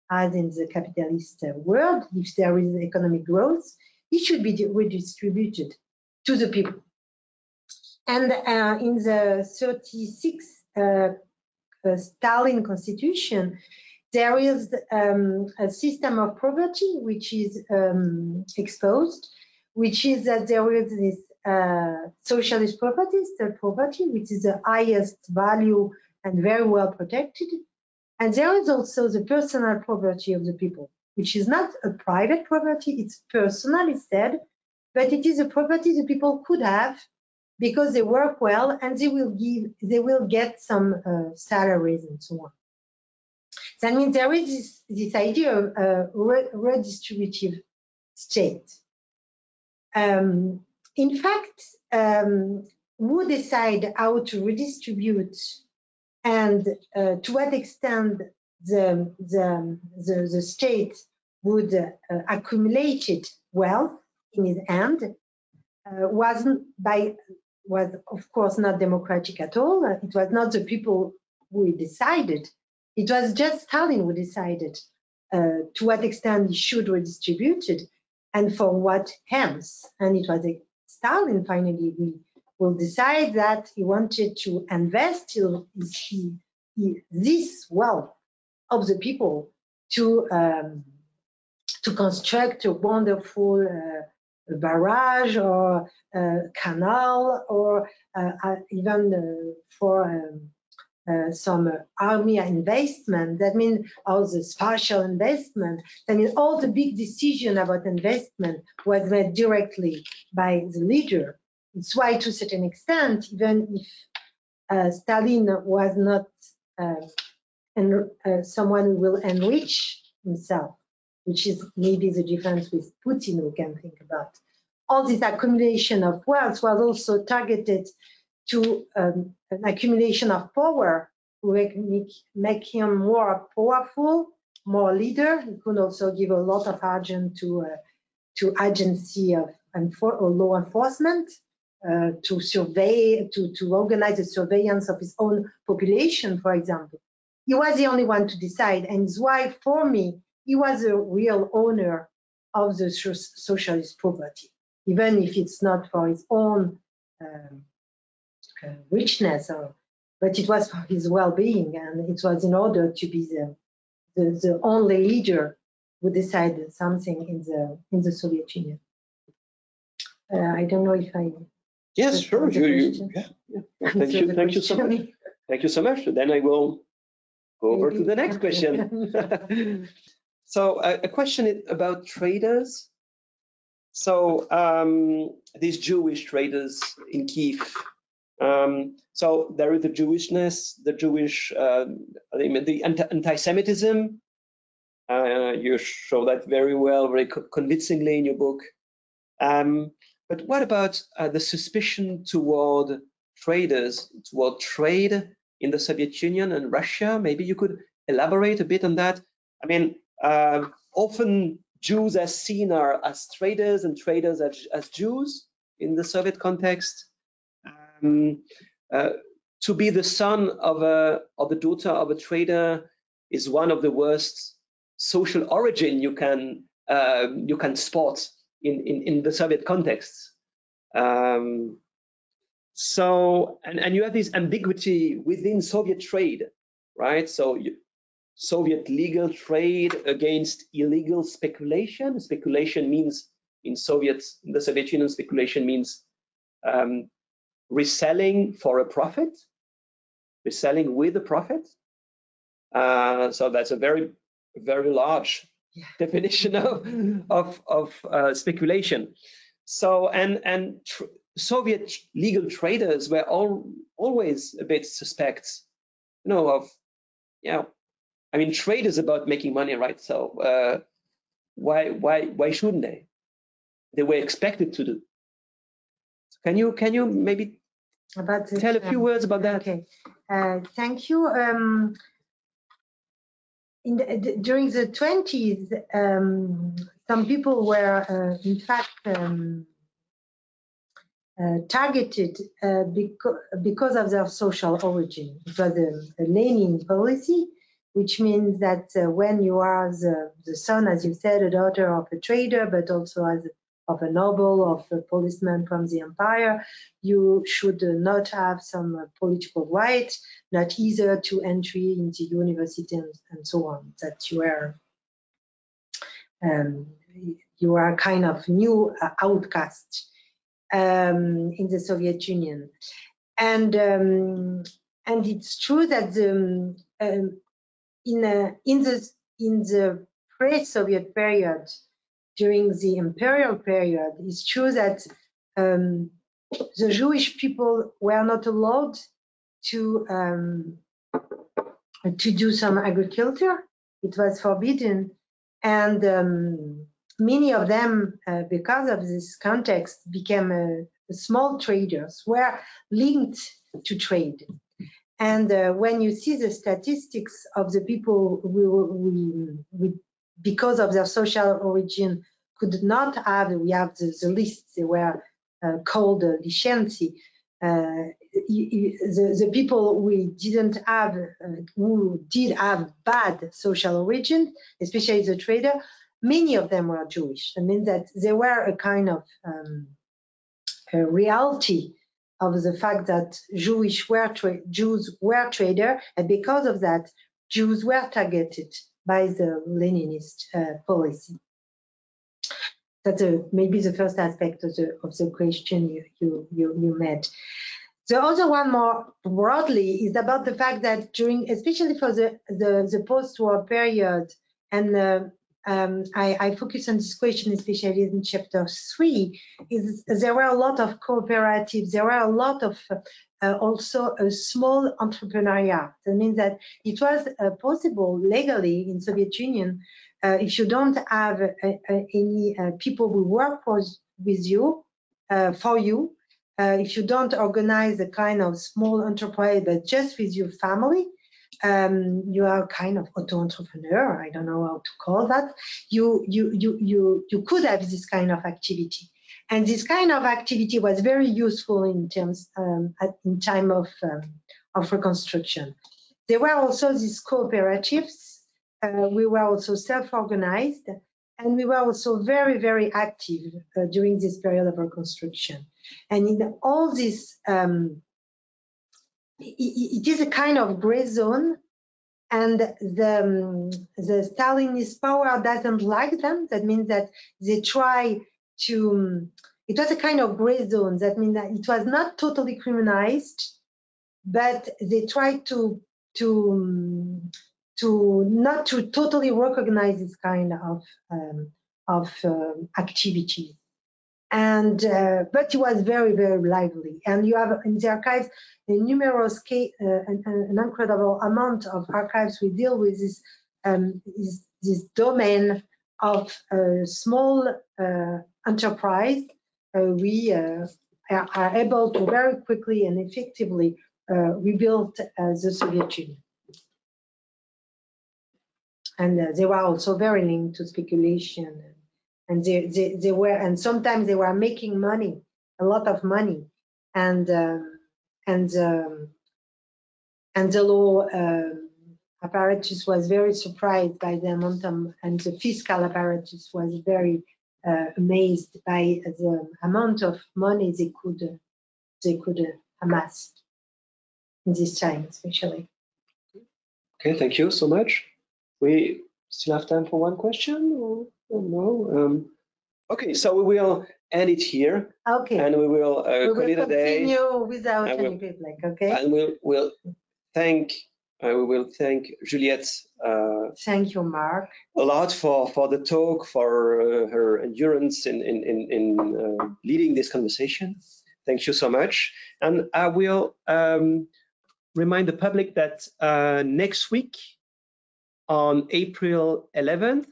as in the capitalist world, if there is economic growth, it should be redistributed to the people. And in the 36 Stalin constitution, there is a system of property which is exposed, which is that there is this socialist property, third property, which is the highest value and very well protected. And there is also the personal property of the people, which is not a private property, it's personal instead, but it is a property the people could have because they work well and they will get some salaries and so on. That means there is this idea of a redistributive state. In fact, who decide how to redistribute and to what extent the state would accumulate wealth in his hand was of course not democratic at all. It was not the people who decided. It was just Stalin who decided to what extent he should redistribute it and for what ends. And it was Stalin finally will decide that he wanted to invest this wealth of the people to construct a wonderful barrage or canal or even for some army investment. That means all the spatial investment. That means all the big decision about investment was made directly by the leader. It's why, to a certain extent, even if Stalin was not someone who will enrich himself, which is maybe the difference with Putin we can think about. All this accumulation of wealth was also targeted to an accumulation of power to make him more powerful, more leader. He could also give a lot of argent to agency of law enforcement, to survey, to organize the surveillance of his own population, for example. He was the only one to decide, and it's why, for me, he was a real owner of the socialist property, even if it's not for his own richness, but it was for his well-being, and it was in order to be the only leader who decided something in the Soviet Union. I don't know if I. Yes, sure. Yeah. Thank you so much. Thank you so much. Then I will go over to the next question. So a question about traders. So these Jewish traders in Kiev. So there is the Jewishness, the Jewish, the anti-Semitism. You show that very well, very convincingly in your book. But what about the suspicion toward traders, toward trade in the Soviet Union and Russia? Maybe you could elaborate a bit on that. I mean, often Jews are seen as traders and traders as Jews in the Soviet context. To be the son of the daughter of a trader is one of the worst social origin you can spot in the Soviet context. So, and you have this ambiguity within Soviet trade, right? So Soviet legal trade against illegal speculation. Speculation means in the Soviet Union, speculation means reselling for a profit, reselling with a profit. So that's a very, very large definition of speculation. So Soviet legal traders were always a bit suspect, I mean, trade is about making money, right? So why shouldn't they? They were expected to do. Can you maybe tell a few words about that? Okay, thank you. During the 20s, some people were in fact targeted because of their social origin. It was a Lenin policy, which means that when you are the son, as you said, a daughter of a trader, but also of a noble, of a policeman from the empire, you should not have some political rights, not either to entry into university and so on, that you are kind of new outcast in the Soviet Union. And it's true that in the pre-Soviet period, during the imperial period, it's true that the Jewish people were not allowed to do some agriculture. It was forbidden, and many of them, because of this context, became small traders, were linked to trade. And when you see the statistics of the people we because of their social origin, could not have, we have the lists, they were called licenzi. The people we didn't have, who did have bad social origin, especially the trader, many of them were Jewish. I mean that they were a kind of a reality of the fact that Jews were traders, and because of that, Jews were targeted by the Leninist policy. That's maybe the first aspect of the question you made. The other one, more broadly, is about the fact that during, especially for the post-war period, and I focus on this question, especially in chapter 3, is there were a lot of cooperatives, there were a lot of also a small entrepreneuriat. That means that it was possible legally in Soviet Union, if you don't have any people who work with you, for you, if you don't organize a kind of small enterprise, but just with your family, you are kind of auto-entrepreneur, I don't know how to call that, you could have this kind of activity. And this kind of activity was very useful in terms in time of reconstruction. There were also these cooperatives. We were also self-organized, and we were also very, very active during this period of reconstruction. And in all this, it is a kind of gray zone, and the Stalinist power doesn't like them. That means that they try to, it was a kind of gray zone. That means that it was not totally criminalized, but they tried to not to totally recognize this kind of activities. And but it was very, very lively. And you have in the archives a numerous an incredible amount of archives. We deal with this domain of small enterprise. We are able to very quickly and effectively rebuild the Soviet Union. And they were also very linked to speculation. And they were, and sometimes they were making money, a lot of money, and the law apparatus was very surprised by the amount of, and the fiscal apparatus was very amazed by the amount of money they could a must in this time, especially. Okay, thank you so much. We still have time for one question or no? Okay, so we will end it here. Okay. And we will call it a day. Continue without any public, okay? And we'll thank Juliette. Thank you, Mark. A lot for the talk, for her endurance in leading this conversation. Thank you so much. And I will remind the public that next week on April 11th,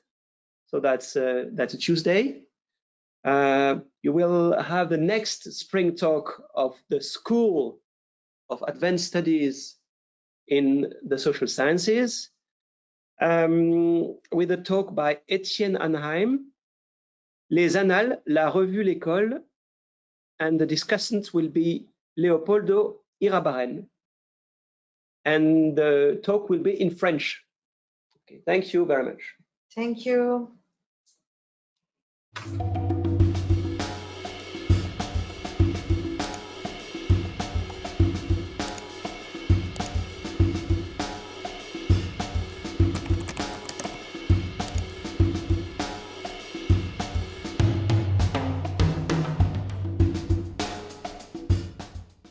so that's a Tuesday, you will have the next spring talk of the School of Advanced Studies in the Social Sciences, with a talk by Etienne Anheim, Les Annales, la Revue L'École, and the discussant will be Leopoldo Irabarren. And the talk will be in French. Okay, thank you very much. Thank you.